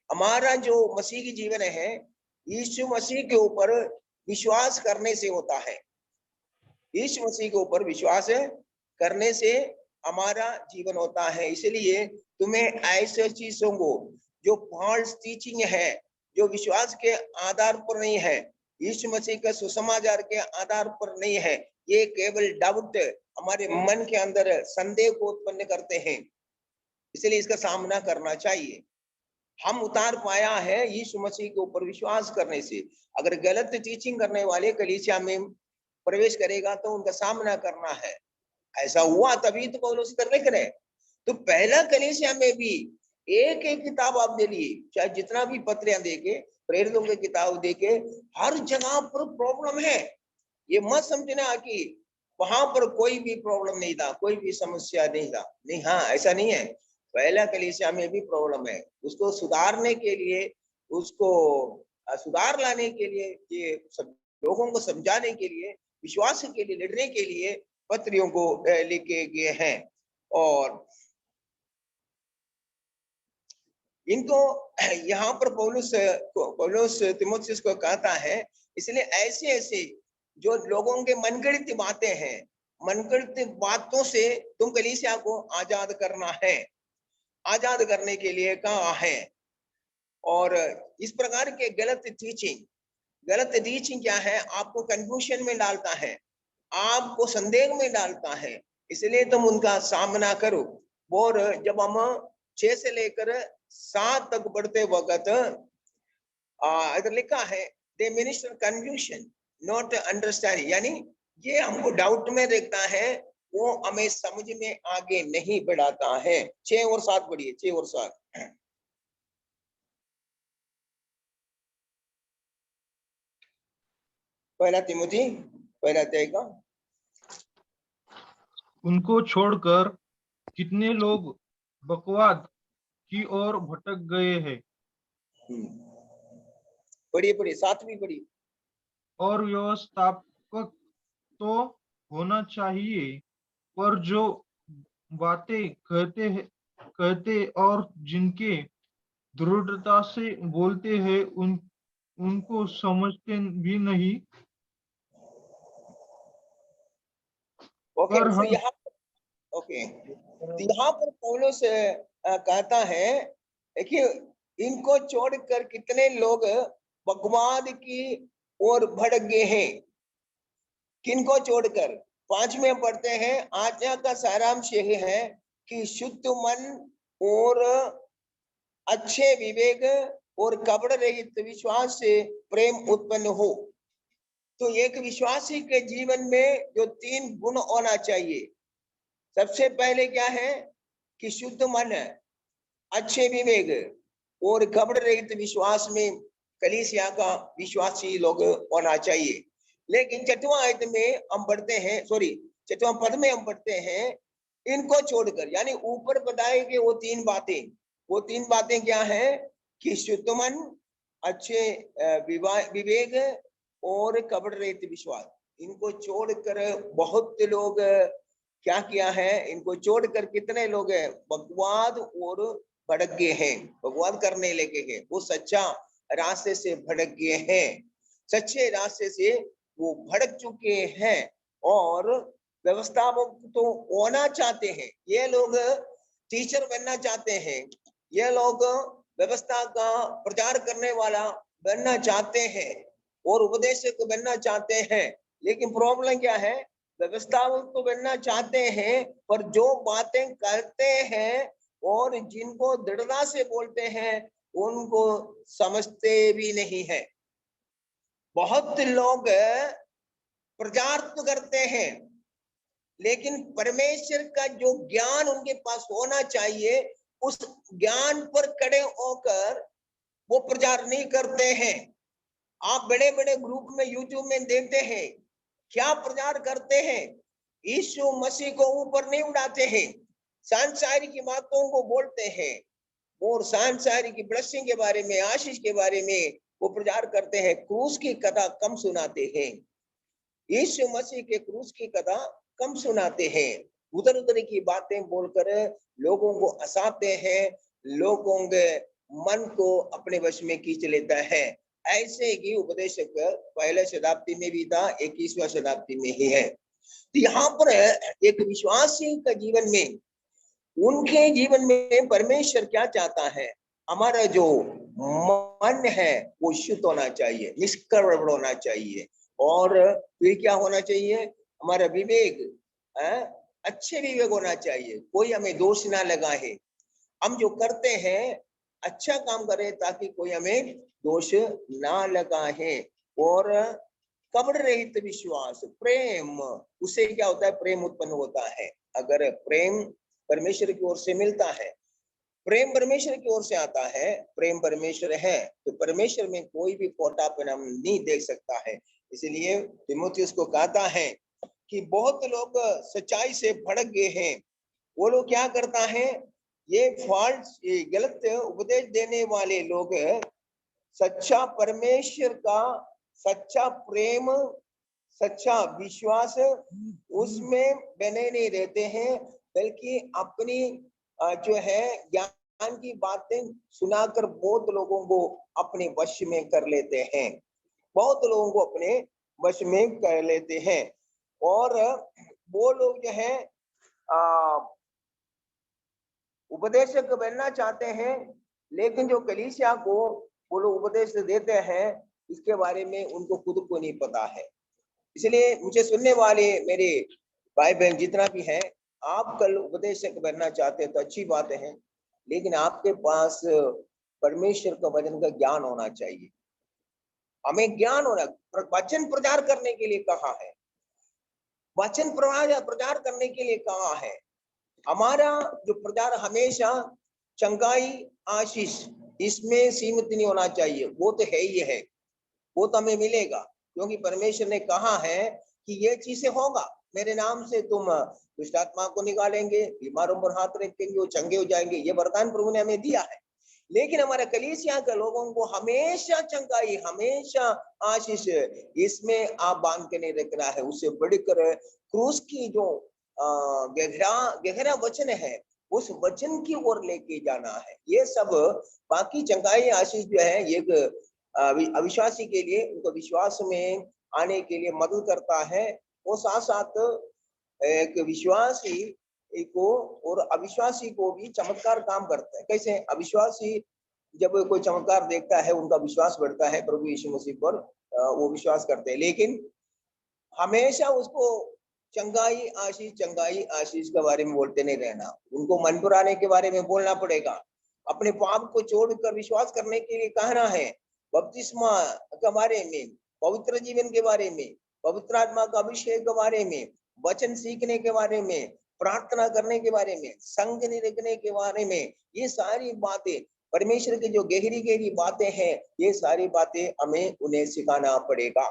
हमारा जो मसीह की जीवन है, यीशु मसीह के ऊपर विश्वास करने से होता है। यीशु मसीह के ऊपर विश्वास करने से हमारा जीवन होता है। इसलिए तुम्हें ऐसे चीजों को जो फॉल्स टीचिंग है, जो विश्वास के आधार पर नहीं है, यीशु मसीह के सुसमाचार के आधार पर नहीं है, ये केवल डाउट हमारे मन के अंदर संदेह को उत्पन्न करते हैं। इसलिए इसका सामना करना चाहिए। हम उतार पाया है यीशु मसीह के ऊपर विश्वास करने से। अगर गलत टीचिंग करने वाले कलीसिया में प्रवेश करेगा तो उनका सामना करना है। ऐसा हुआ तभी तो पौलुस इधर लिख रहे। तो पहला कलीसिया में भी एक एक किताब आप दे लिए, चाहे जितना भी पत्रियां देके, प्रेरितों की किताब देके, हर जगह पर प्रॉब्लम है। ये मत समझना कि वहां पर कोई भी प्रॉब्लम नहीं था, कोई भी समस्या नहीं था। नहीं, हाँ, ऐसा नहीं है। पहला कलीसिया में भी प्रॉब्लम है। उसको सुधारने के लिए, उसको सुधार लाने के लिए, ये सब लोगों को समझाने के लिए, विश्वास के लिए लड़ने के लिए पत्रियों को लिखे गए हैं। और इनको यहाँ पर पौलुस तीमुथियुस को कहता है, इसलिए ऐसे जो लोगों के मनगढ़ंत बातें हैं, मनगढ़ंत बातों से तुम कलीसिया को आजाद करना है, आजाद करने के लिए कहा है। और इस प्रकार के गलत टीचिंग क्या है, आपको कंफ्यूजन में डालता है, आपको संदेह में डालता है। इसलिए तुम उनका सामना करो। और जब हम 6 से लेकर 7 तक बढ़ते वक्त इधर लिखा है, दे मिनिस्टर कंफ्यूजन नॉट अंडरस्टैंडिंग, यानी ये हमको डाउट में देखता है, वो हमें समझ में आगे नहीं बढ़ाता है। 6 और 7 पढ़िए, 6 और 7। पहला तीमुथी पहला अध्याय का। उनको छोड़कर कितने लोग बकवाद की ओर भटक गए हैं। पढ़िए 7वीं पढ़िए। और व्यवस्थापक तो होना चाहिए, पर जो बातें कहते और जिनके दृढ़ता से बोलते हैं उनको समझते भी नहीं। ओके, पर तो हम यहाँ पर पौलुस कहता है, देखिए इनको छोड़कर कितने लोग बकवाद की ओर भड़क गए हैं। किनको छोड़कर? 5 में पढ़ते हैं, आज्ञा का सारांश यही है कि शुद्ध मन और अच्छे विवेक और कपड़ रहित विश्वास से प्रेम उत्पन्न हो। तो एक विश्वासी के जीवन में जो 3 गुण होना चाहिए, सबसे पहले क्या है कि शुद्ध मन, अच्छे विवेक और कपड़ रहित विश्वास में कलीसिया का विश्वासी लोग होना चाहिए। लेकिन 6वां आयत में हम पढ़ते हैं, 6वां पद में हम पढ़ते हैं, इनको छोड़कर, यानी ऊपर बताए गए वो 3 बातें क्या है कि शुद्ध मन, अच्छे विवेक और कपड़ रहित विश्वास। इनको छोड़कर बहुत लोग क्या किया है, इनको छोड़कर कितने लोग हैं बकवाद और भड़क गए हैं, बकवाद करने लगे हैं। वो सच्चा रास्ते से भड़क गए हैं, सच्चे रास्ते से वो भड़क चुके हैं और व्यवस्था तो होना चाहते हैं। ये लोग टीचर बनना चाहते हैं, ये लोग व्यवस्था का प्रचार करने वाला बनना चाहते हैं और उपदेशक बनना चाहते हैं। लेकिन प्रॉब्लम क्या है, व्यवस्था तो बनना चाहते हैं, पर जो बातें करते हैं और जिनको दृढ़ता से बोलते हैं उनको समझते भी नहीं है। बहुत लोग प्रचार तो करते हैं, लेकिन परमेश्वर का जो ज्ञान उनके पास होना चाहिए, उस ज्ञान पर खड़े होकर वो प्रचार नहीं करते हैं। आप बड़े बड़े ग्रुप में यूट्यूब में देखते हैं, क्या प्रचार करते हैं, यीशु मसीह को ऊपर नहीं उड़ाते हैं, सांसारिक की बातों को बोलते हैं और सांसारिक की ब्लेसिंग के बारे में, आशीष के बारे में वो प्रचार करते हैं। क्रूस की कथा कम सुनाते हैं, यीशु मसीह के क्रूस की कथा कम सुनाते हैं। उधर उधर की बातें बोलकर लोगों को हंसाते हैं, लोगों के मन को अपने वश में खींच लेता है। ऐसे ही उपदेशक पहले शताब्दी में भी था, 21वां शताब्दी में ही है। तो यहाँ पर एक विश्वासी का जीवन में, उनके जीवन में परमेश्वर क्या चाहता है, हमारा जो मन है वो शुद्ध होना चाहिए, निष्कपट होना चाहिए। और फिर क्या होना चाहिए, हमारा विवेक अच्छे विवेक होना चाहिए, कोई हमें दोष ना लगाए। हम जो करते हैं अच्छा काम करें ताकि कोई हमें दोष ना लगाए। और कपड़ रहित विश्वास, प्रेम, उससे क्या होता है, प्रेम उत्पन्न होता है। अगर प्रेम परमेश्वर की ओर से मिलता है, प्रेम परमेश्वर की ओर से आता है, प्रेम परमेश्वर है, तो परमेश्वर में कोई भी खोटापन हम नहीं देख सकता है। इसलिए तीमुथियुस को कहता है कि बहुत लोग सच्चाई से भड़क गए हैं। वो लोग क्या करता है, ये फॉल्स, ये गलत उपदेश देने वाले लोग सच्चा परमेश्वर का सच्चा प्रेम, सच्चा विश्वास उसमें बने नहीं रहते हैं, बल्कि अपनी जो है ज्ञान की बातें सुनाकर बहुत लोगों को अपने वश में कर लेते हैं, बहुत लोगों को अपने वश में कर लेते हैं। और वो लोग जो है उपदेशक बनना चाहते हैं, लेकिन जो कलीसिया को वो लोग उपदेश देते हैं, इसके बारे में उनको खुद को नहीं पता है। इसलिए मुझे सुनने वाले मेरे भाई बहन जितना भी है, आप कल उपदेशक बनना चाहते हैं तो अच्छी बात है, लेकिन आपके पास परमेश्वर का वचन का ज्ञान होना चाहिए। हमें ज्ञान होना, वचन प्रचार करने के लिए कहा है, वचन प्रचार करने के लिए कहा है। हमारा जो प्रचार हमेशा चंगाई, आशीष, इसमें सीमित नहीं होना चाहिए। वो तो है ही है, वो तो हमें मिलेगा, क्योंकि परमेश्वर ने कहा है कि ये चीजें होगा, मेरे नाम से तुम दुष्ट आत्मा को निकालेंगे, बीमारों पर हाथ रखेंगे वो चंगे हो जाएंगे। ये वरदान प्रभु ने हमें दिया है। लेकिन हमारे कलीसिया के लोगों को हमेशा चंगाई, हमेशा आशीष, इसमें आप बांध के नहीं रखना है। उससे बढ़कर क्रूस की जो गहरा वचन है, उस वचन की ओर लेके जाना है। ये सब बाकी चंगाई, आशीष जो है, एक अविश्वासी के लिए उनको विश्वास में आने के लिए मदद करता है। वो साथ साथ एक विश्वासी को और अविश्वासी को भी चमत्कार काम करता है। कैसे? अविश्वासी जब कोई चमत्कार देखता है उनका विश्वास बढ़ता है प्रभु यीशु मसीह पर, वो विश्वास करते हैं। लेकिन हमेशा उसको चंगाई आशीष के बारे में बोलते नहीं रहना, उनको मन पुराने के बारे में बोलना पड़ेगा। अपने पाप को छोड़कर विश्वास करने के लिए कहना है, बपतिस्मा के बारे में, पवित्र जीवन के बारे में, पवित्र आत्मा का अभिषेक के बारे में, वचन सीखने के बारे में, प्रार्थना करने के बारे में, संग नहीं रखने के बारे में, ये सारी बातें परमेश्वर की जो गहरी गहरी बातें हैं, ये सारी बातें हमें उन्हें सिखाना पड़ेगा।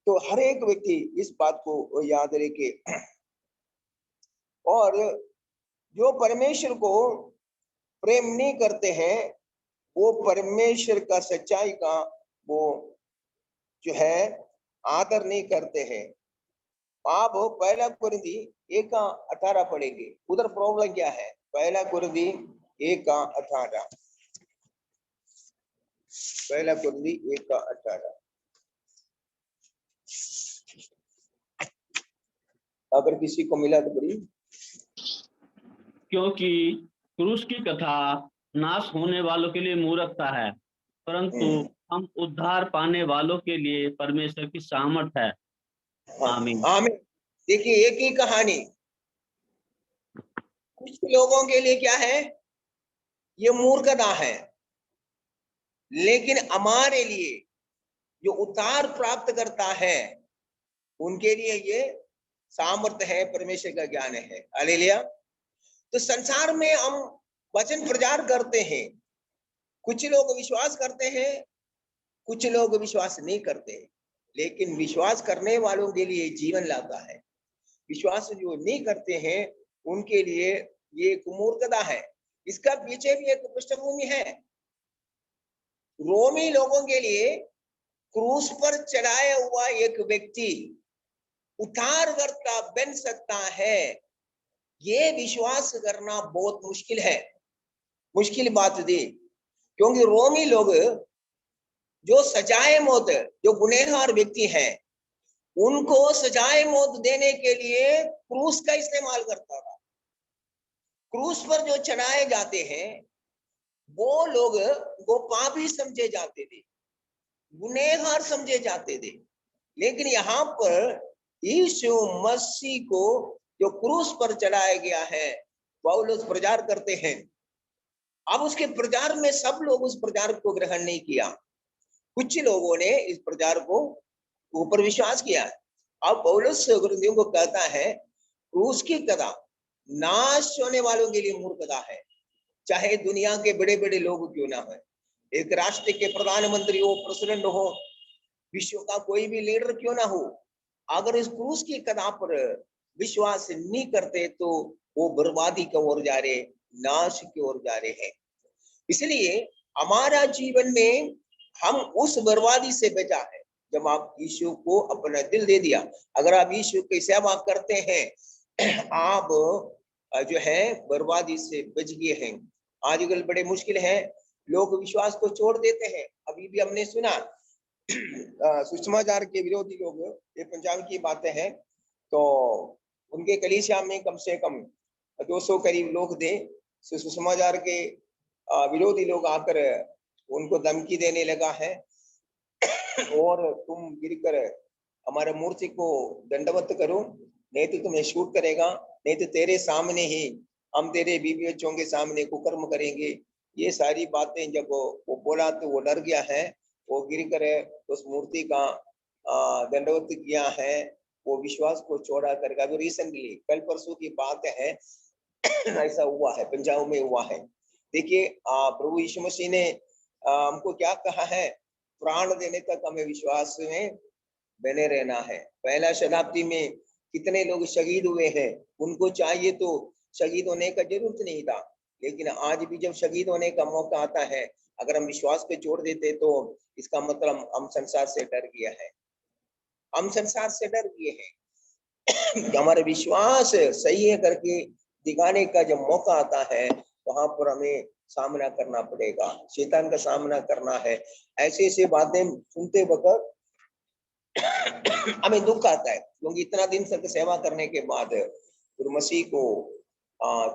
तो हर एक व्यक्ति इस बात को याद रखे। और जो परमेश्वर को प्रेम नहीं करते हैं, वो परमेश्वर का सच्चाई का वो जो है आदर नहीं करते हैं। आप पहला कुरिन्थी 1:18 पढ़ेंगे, उधर प्रॉब्लम क्या है। पहला कुरिन्थी 1:18, पहला कुरिन्थी 1:18। अगर किसी को मिला तो पढ़िए। क्योंकि क्रूस की कथा नाश होने वालों के लिए मूर्खता है, परंतु हम उद्धार पाने वालों के लिए परमेश्वर की सामर्थ है। आमीन। आमीन। देखिए, एक ही कहानी कुछ लोगों के लिए क्या है, ये मूर्खता है, लेकिन हमारे लिए जो उद्धार प्राप्त करता है उनके लिए ये सामर्थ्य है, परमेश्वर का ज्ञान है। हालेलुया। तो संसार में हम वचन प्रचार करते हैं, कुछ लोग विश्वास करते हैं, कुछ लोग विश्वास नहीं करते, लेकिन विश्वास करने वालों के लिए जीवन लाता है। विश्वास जो नहीं करते हैं उनके लिए ये एक मूर्खता है। इसका पीछे भी एक पृष्ठभूमि है। रोमी लोगों के लिए क्रूस पर चढ़ाया हुआ एक व्यक्ति उद्धारकर्ता बन सकता है, ये विश्वास करना बहुत मुश्किल है, मुश्किल बात थी। क्योंकि रोमी लोग जो सजाए मौत, जो गुनहगार व्यक्ति हैं, उनको सजाए मौत देने के लिए क्रूस का इस्तेमाल करता था। क्रूस पर जो चढ़ाए जाते हैं वो लोग वो पापी समझे जाते थे, गुनहगार समझे जाते थे। लेकिन यहाँ पर यीशु मसीह को जो क्रूस पर चढ़ाया गया है, पौलुस प्रचार करते हैं। अब उसके प्रचार में सब लोग उस प्रचार को ग्रहण नहीं किया, कुछ लोगों ने इस प्रचार को ऊपर विश्वास किया। अब पौलुस कुरिन्थियों को कहता है, क्रूस की कथा नाश होने वालों के लिए मूर्खता है, चाहे दुनिया के बड़े बड़े लोग क्यों ना हो, एक राष्ट्र के प्रधानमंत्री हो, प्रेसिडेंट हो, विश्व का कोई भी लीडर क्यों ना हो, अगर इस क्रूस की कथा पर विश्वास नहीं करते तो वो बर्बादी की ओर जा रहे, नाश की ओर जा रहे हैं। इसलिए हमारा जीवन में हम उस बर्बादी से बचा है जब आप यीशु को अपना दिल दे दिया। अगर आप यीशु की सेवा करते हैं, आप जो है बर्बादी से बच गए हैं। आजकल बड़े मुश्किल है, लोग विश्वास को छोड़ देते हैं। अभी भी हमने सुना सुषमाचार के विरोधी लोग, ये पंजाब की बातें हैं, तो उनके कलीसिया में कम से कम 200 करीब लोग थे। सुषमाचार के विरोधी लोग आकर उनको धमकी देने लगा है, और तुम गिरकर हमारे मूर्ति को दंडवत करो, नहीं तो तुम्हें शूट करेगा, नहीं तो तेरे सामने ही हम तेरे बीवी बच्चों के सामने कुकर्म करेंगे। ये सारी बातें जब वो बोला तो वो डर गया है, वो गिरकर उस मूर्ति का दंडवत किया है, वो विश्वास को छोड़ा करके। अभी रिसेंटली कल परसों की बात है, ऐसा हुआ है, पंजाब में हुआ है। देखिए, प्रभु यीशु मसीह ने हमको क्या कहा है, प्राण देने तक हमें विश्वास में बने रहना है। पहला शताब्दी में कितने लोग शहीद हुए हैं, उनको चाहिए तो शहीद होने का जरूरत नहीं था, लेकिन आज भी जब शहीद होने का मौका आता है, अगर हम विश्वास पे छोड़ देते तो इसका मतलब हम संसार से डर गया है, हम संसार से डर गए हैं। हमारे विश्वास सही है करके दिखाने का जब मौका आता है, वहां पर हमें सामना करना पड़ेगा, शैतान का सामना करना है। ऐसे ऐसे बातें सुनते वक्त हमें दुख आता है, क्योंकि इतना दिन तक सेवा करने के बाद मसीह को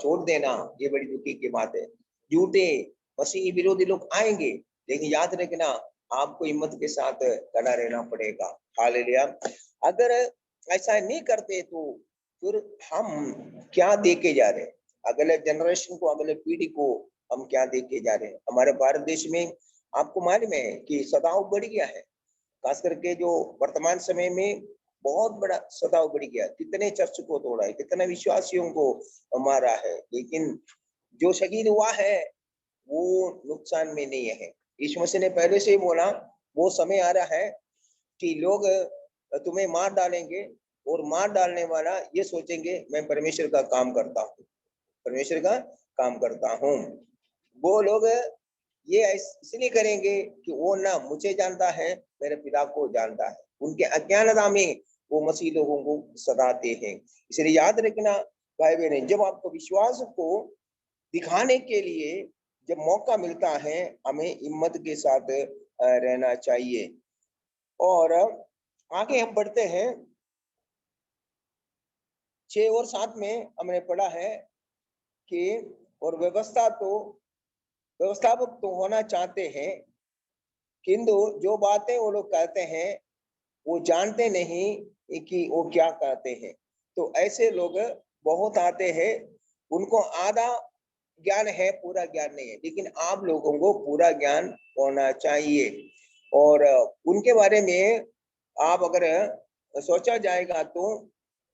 छोड़ देना, ये बड़ी दुखी की बात है। झूठे मसीही विरोधी लोग आएंगे, लेकिन याद रखना आपको हिम्मत के साथ खड़ा रहना पड़ेगा। हालेलुया। अगर ऐसा नहीं करते तो फिर हम क्या देके जा रहे हैं, अगले जनरेशन को, अगले पीढ़ी को हम क्या देके जा रहे हैं। हमारे भारत देश में आपको मालूम है कि सताव बढ़ गया है, खास करके जो वर्तमान समय में बहुत बड़ा सताव बढ़ गया। कितने चर्च को तोड़ा है, कितने विश्वासियों को मारा है, लेकिन जो शहीद हुआ है वो नुकसान में नहीं है। यीशु मसीह ने पहले से ही बोला वो समय आ रहा है कि लोग तुम्हें मार डालेंगे, और मार डालने वाला ये सोचेंगे मैं परमेश्वर का काम करता हूँ, परमेश्वर का काम करता हूँ। वो लोग ये इसलिए करेंगे कि वो ना मुझे जानता है, मेरे पिता को जानता है। उनके अज्ञानता में वो मसीह लोगों को सताते हैं। इसलिए याद रखना भाई बहन, जब आपको विश्वास को दिखाने के लिए जब मौका मिलता है, हमें हिम्मत के साथ रहना चाहिए। और आगे हम बढ़ते हैं, 6 और 7 में हमने पढ़ा है कि और व्यवस्थापक तो होना चाहते हैं, किंतु जो बातें वो लोग कहते हैं वो जानते नहीं कि वो क्या कहते हैं। तो ऐसे लोग बहुत आते हैं, उनको आधा ज्ञान है, पूरा ज्ञान नहीं है। लेकिन आप लोगों को पूरा ज्ञान होना चाहिए, और उनके बारे में आप अगर सोचा जाएगा तो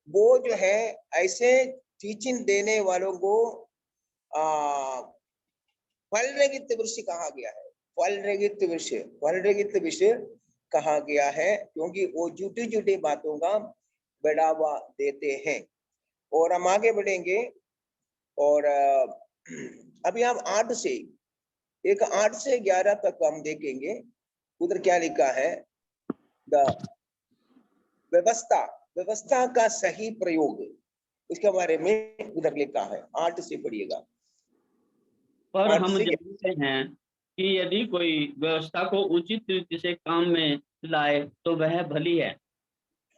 वो जो है ऐसे टीचिंग देने वालों को फल रहित वृक्ष कहा गया है। फल रहित वृक्ष कहा गया है, क्योंकि वो झूठी झूठी बातों का बढ़ावा देते हैं। और हम आगे बढ़ेंगे, और अभी हम 8 से 11 तक हम देखेंगे। उधर क्या लिखा है, व्यवस्था का सही प्रयोग, उसके बारे में उधर लिखा है। 8 से पढ़िएगा। पर 8 हम से जानते हैं कि यदि कोई व्यवस्था को उचित रीति से काम में लाए तो वह भली है।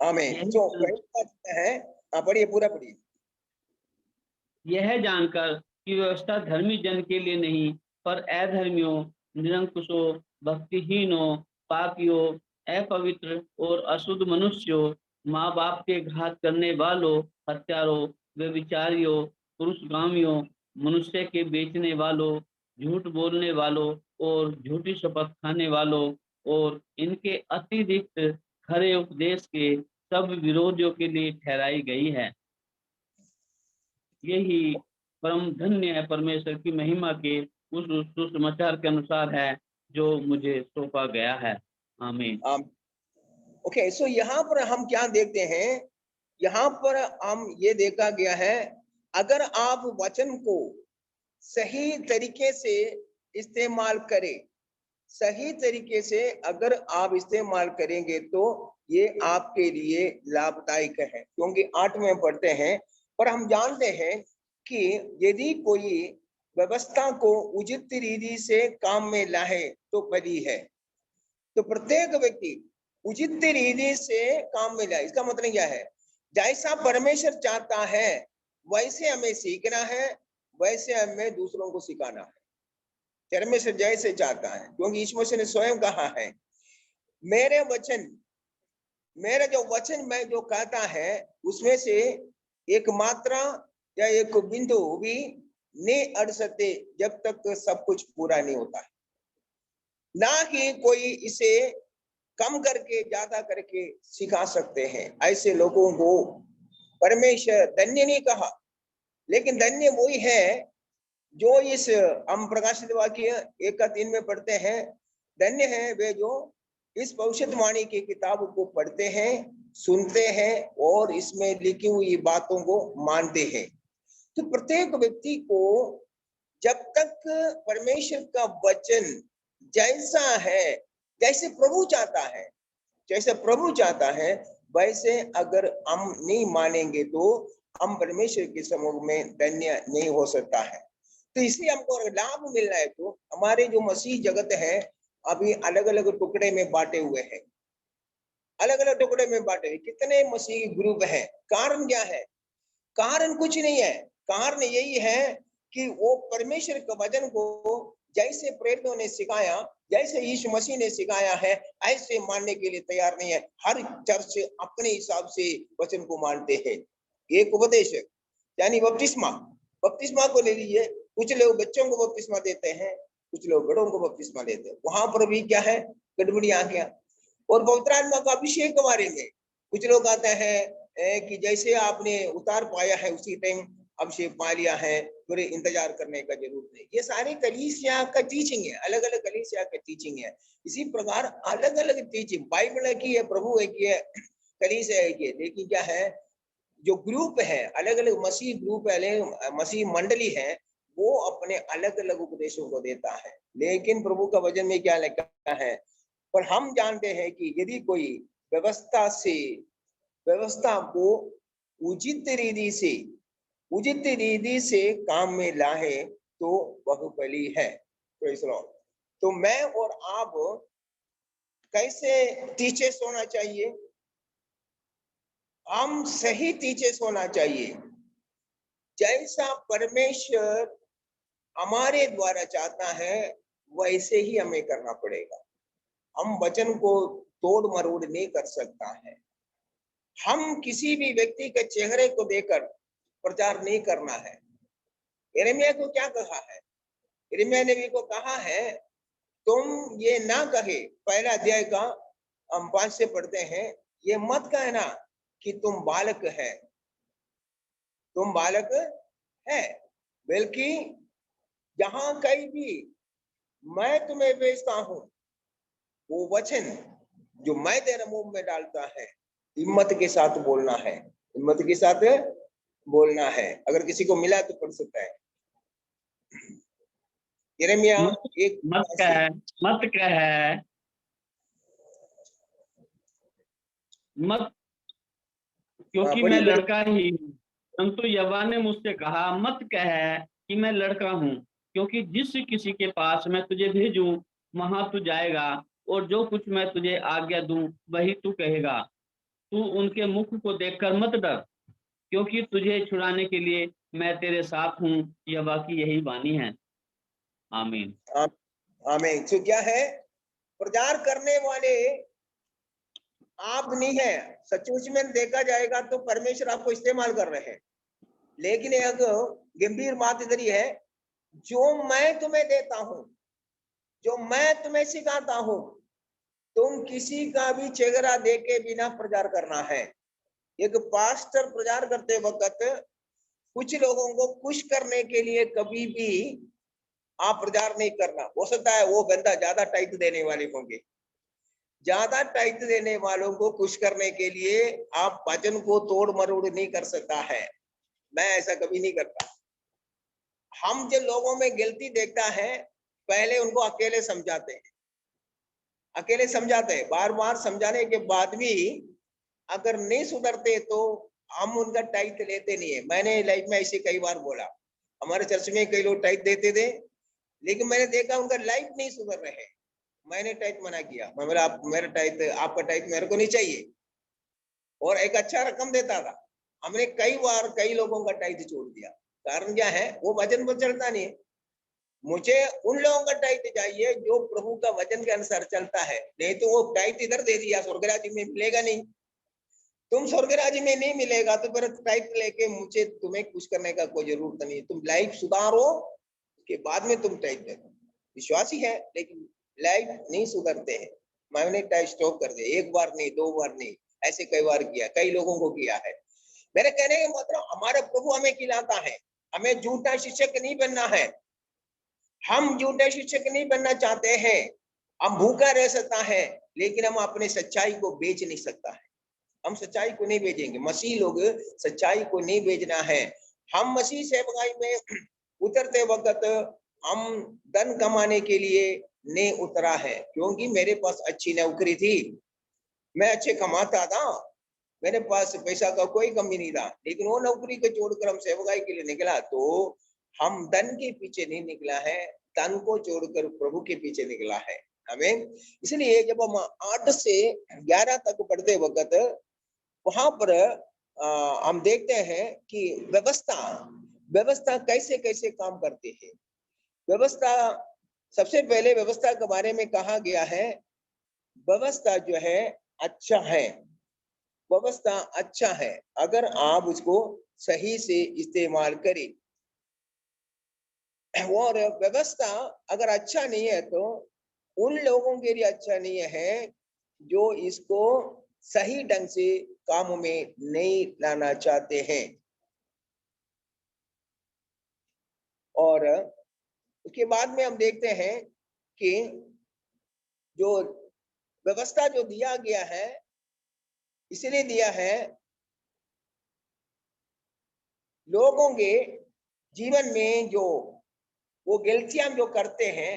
आमीन। जो व्यवस्था है, पढ़िए, पूरा पढ़िए। यह जानकर कि व्यवस्था धर्मी जन के लिए नहीं, पर अधर्मियों, निरंकुशों, भक्तिहीनों, पापियों, अपवित्र और अशुद्ध मनुष्यों, माँ बाप के घात करने वालों, हत्यारों, व्यभिचारियों, पुरुषगामियों, मनुष्य के बेचने वालों, झूठ बोलने वालों और झूठी शपथ खाने वालों और इनके अतिरिक्त खरे उपदेश के सब विरोधियों के लिए ठहराई गई है। यही परम धन्य है परमेश्वर की महिमा के उस सुसमाचार के अनुसार है जो मुझे सौंपा गया है। आमीन। ओके, सो यहाँ पर हम क्या देखते हैं, यहाँ पर हम ये देखा गया है, अगर आप वचन को सही तरीके से इस्तेमाल करें, सही तरीके से अगर आप इस्तेमाल करेंगे तो ये आपके लिए लाभदायक है। क्योंकि 8 में पढ़ते हैं, पर हम जानते हैं कि यदि कोई व्यवस्था को उचित रीति से काम में लाए तो भली है। तो प्रत्येक व्यक्ति उचित रीति से काम में लाए, इसका मतलब क्या है, जैसा परमेश्वर चाहता है वैसे हमें सीखना है, वैसे हमें दूसरों को सिखाना है। परमेश्वर जैसे चाहता है, क्योंकि यीशु मसीह ने स्वयं कहा है, मेरा जो वचन मैं जो कहता है उसमें से एक मात्रा या एक बिंदु भी नहीं अड़ सकते जब तक सब कुछ पूरा नहीं होता है। ना ही कोई इसे कम करके ज्यादा करके सिखा सकते हैं। ऐसे लोगों को परमेश्वर धन्य नहीं कहा, लेकिन धन्य वही है जो इस हम प्रकाशित वाक्य 1:3 में पढ़ते हैं, धन्य है वे जो इस भविष्यवाणी की किताब को पढ़ते हैं, सुनते हैं और इसमें लिखी हुई बातों को मानते हैं। तो प्रत्येक व्यक्ति को जब तक परमेश्वर का वचन जैसा है, जैसे प्रभु चाहता है वैसे अगर हम नहीं मानेंगे तो हम परमेश्वर के समूह में धन्य नहीं हो सकता है। तो इसलिए हमको लाभ मिल रहा है। तो हमारे जो मसीह जगत है अभी अलग अलग टुकड़े में बांटे हुए हैं, कितने मसीह ग्रुप हैं। कारण क्या है? कारण कुछ नहीं है, कारण यही है कि वो परमेश्वर के वचन को जैसे प्रेरितों ने सिखाया, जैसे यीशु मसीह ने सिखाया है, ऐसे मानने के लिए तैयार नहीं है। हर चर्च अपने हिसाब से वचन को मानते हैं। एक उपदेश यानी बपतिस्मा, बपतिस्मा को ले लीजिए। कुछ लोग बच्चों को बपतिस्मा देते हैं, कुछ लोग बड़ों को बपतिस्मा देते हैं। वहां पर भी क्या है, गड़बड़ी आ गया। और पवित्र आत्मा का अभिषेक के बारे में कुछ लोग आते हैं कि जैसे आपने उतार पाया है उसी टाइम अभिषेक पा लिया है, फिर इंतजार करने का जरूरत नहीं। ये सारी कलीसिया का टीचिंग है, अलग अलग कलीसिया का टीचिंग है। इसी प्रकार अलग अलग टीचिंग, बाइबल की है, प्रभु एक है, कलीसिया एक है। लेकिन क्या है, जो ग्रुप है, अलग अलग मसीह ग्रुप है, मसीह मंडली है, वो अपने अलग अलग उपदेशों को देता है। लेकिन प्रभु का वचन में क्या लिखा है, पर हम जानते हैं कि यदि कोई व्यवस्था को उचित रीति से काम में लाए तो बहुबली है। तो मैं और आप कैसे टीचर्स होना चाहिए? हम सही टीचर्स होना चाहिए। जैसा परमेश्वर हमारे द्वारा चाहता है वैसे ही हमें करना पड़ेगा। हम वचन को तोड़ मरोड़ नहीं कर सकता है। हम किसी भी व्यक्ति के चेहरे को देखकर प्रचार नहीं करना है। यिर्मयाह को क्या कहा है? यिर्मयाह नबी को कहा है, तुम ये ना कहे, पहला अध्याय का हम 5 से पढ़ते हैं, ये मत कहना कि तुम बालक है, तुम बालक है, बल्कि जहां कहीं भी मैं तुम्हें भेजता हूं, वो वचन जो मैं तेरे मुंह में डालता है, हिम्मत के साथ बोलना है, हिम्मत के साथ बोलना है। अगर किसी को मिला तो पढ़ सकता है। यिर्मयाह मत कह मत, क्योंकि मैं लड़का ही हूँ। परंतु यहोवा ने मुझसे कहा, मत कह कि मैं लड़का हूँ, क्योंकि जिस किसी के पास मैं तुझे भेजूं वहां तू जाएगा, और जो कुछ मैं तुझे आज्ञा दूं वही तू कहेगा। तू उनके मुख को देखकर मत डर, क्योंकि तुझे छुड़ाने के लिए मैं तेरे साथ हूँ। यहोवा की यही वाणी है। आमीन। आमीन। तो क्या है, प्रचार करने वाले आप नहीं है। सचमुच में देखा जाएगा तो परमेश्वर आपको इस्तेमाल कर रहे हैं। लेकिन एक गंभीर बात इधर ही है, जो मैं तुम्हें देता हूं, जो मैं तुम्हें सिखाता हूं, तुम किसी का भी चेहरा देखे बिना प्रचार करना है। एक पास्टर प्रचार करते वक्त कुछ लोगों को खुश करने के लिए कभी भी आप प्रचार नहीं करना। हो सकता है वो बंदा ज्यादा टाइट देने वाले होंगे, ज्यादा टाइट देने वालों को खुश करने के लिए आप वचन को तोड़ मरोड़ नहीं कर सकता है। मैं ऐसा कभी नहीं करता। हम जो लोगों में गलती देखता है, पहले उनको अकेले समझाते हैं, अकेले समझाते हैं। बार बार समझाने के बाद भी अगर नहीं सुधरते तो हम उनका टाइट लेते नहीं है। मैंने लाइफ में ऐसे कई बार बोला, हमारे चर्च में कई लोग टाइट देते थे, लेकिन मैंने देखा उनका लाइफ नहीं सुधर रहे। मैंने टाइट मना किया, मैं बोला आप मेरा टाइट, आपका टाइट मेरे को नहीं चाहिए, और एक अच्छा रकम देता था। हमने कई बार कई लोगों का टाइट छोड़ दिया। कारण क्या है, वो वचन पर चलता नहीं है। मुझे उन लोगों का टाइट चाहिए जो प्रभु का वचन के अनुसार चलता है। नहीं तो वो टाइट इधर दे दिया, स्वर्ग राज्य में मिलेगा नहीं। तुम स्वर्ग राज्य में नहीं मिलेगा तो फिर टाइट लेके मुझे तुम्हें कुछ करने का कोई जरूरत नहीं। तुम लाइफ सुधारो, उसके बाद में तुम टाइट दे। विश्वासी है लेकिन लाइफ नहीं सुधरते हैं। मैंने टाइट स्टॉप कर दिया, एक बार नहीं, 2 बार नहीं, ऐसे कई बार किया, कई लोगों को किया है। मेरे कहने का मतलब, हमारा प्रभु हमें खिलाता है। हमें झूठा शिक्षक नहीं बनना है। हम झूठे शिक्षक नहीं बनना चाहते हैं। हम भूखा रह सकता है, लेकिन हम अपने सच्चाई को बेच नहीं सकता है। हम सच्चाई को नहीं बेचेंगे। मसीह लोग सच्चाई को नहीं बेचना है। हम मसीह सेवकाई में उतरते वक्त हम धन कमाने के लिए नहीं उतरा है, क्योंकि मेरे पास अच्छी नौकरी थी, मैं अच्छे कमाता था, मेरे पास पैसा का कोई कमी नहीं था। लेकिन वो नौकरी को छोड़कर हम सेवकाई के लिए निकला, तो हम धन के पीछे नहीं निकला है, धन को छोड़कर प्रभु के पीछे निकला है। हमें इसलिए जब हम 8 से 11 तक पढ़ते वक्त वहां पर हम देखते हैं कि व्यवस्था कैसे कैसे काम करती है। व्यवस्था सबसे पहले व्यवस्था के बारे में कहा गया है, व्यवस्था जो है अच्छा है, व्यवस्था अच्छा है अगर आप उसको सही से इस्तेमाल करें। और व्यवस्था अगर अच्छा नहीं है तो उन लोगों के लिए अच्छा नहीं है जो इसको सही ढंग से काम में नहीं लाना चाहते हैं। और उसके बाद में हम देखते हैं कि जो व्यवस्था जो दिया गया है इसलिए दिया है लोगों के जीवन में जो वो गलतियां जो करते हैं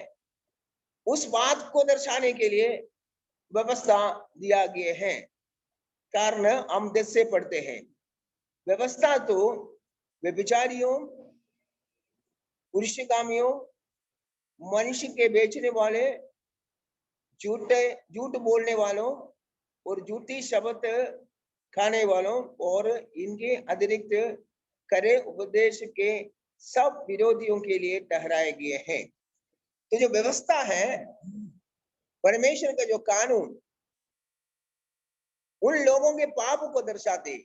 उस बात को दर्शाने के लिए व्यवस्था दिया गया है। कारण हम 10 से पढ़ते हैं, व्यवस्था तो व्यभिचारियों, पुरुषगामियों, मनुष्य के बेचने वाले, झूठ बोलने वालों और झूठी शब्द खाने वालों और इनके अतिरिक्त करे उपदेश के सब विरोधियों के लिए ठहराए गए हैं। तो जो व्यवस्था है, परमेश्वर का जो कानून उन लोगों के पाप को दर्शाते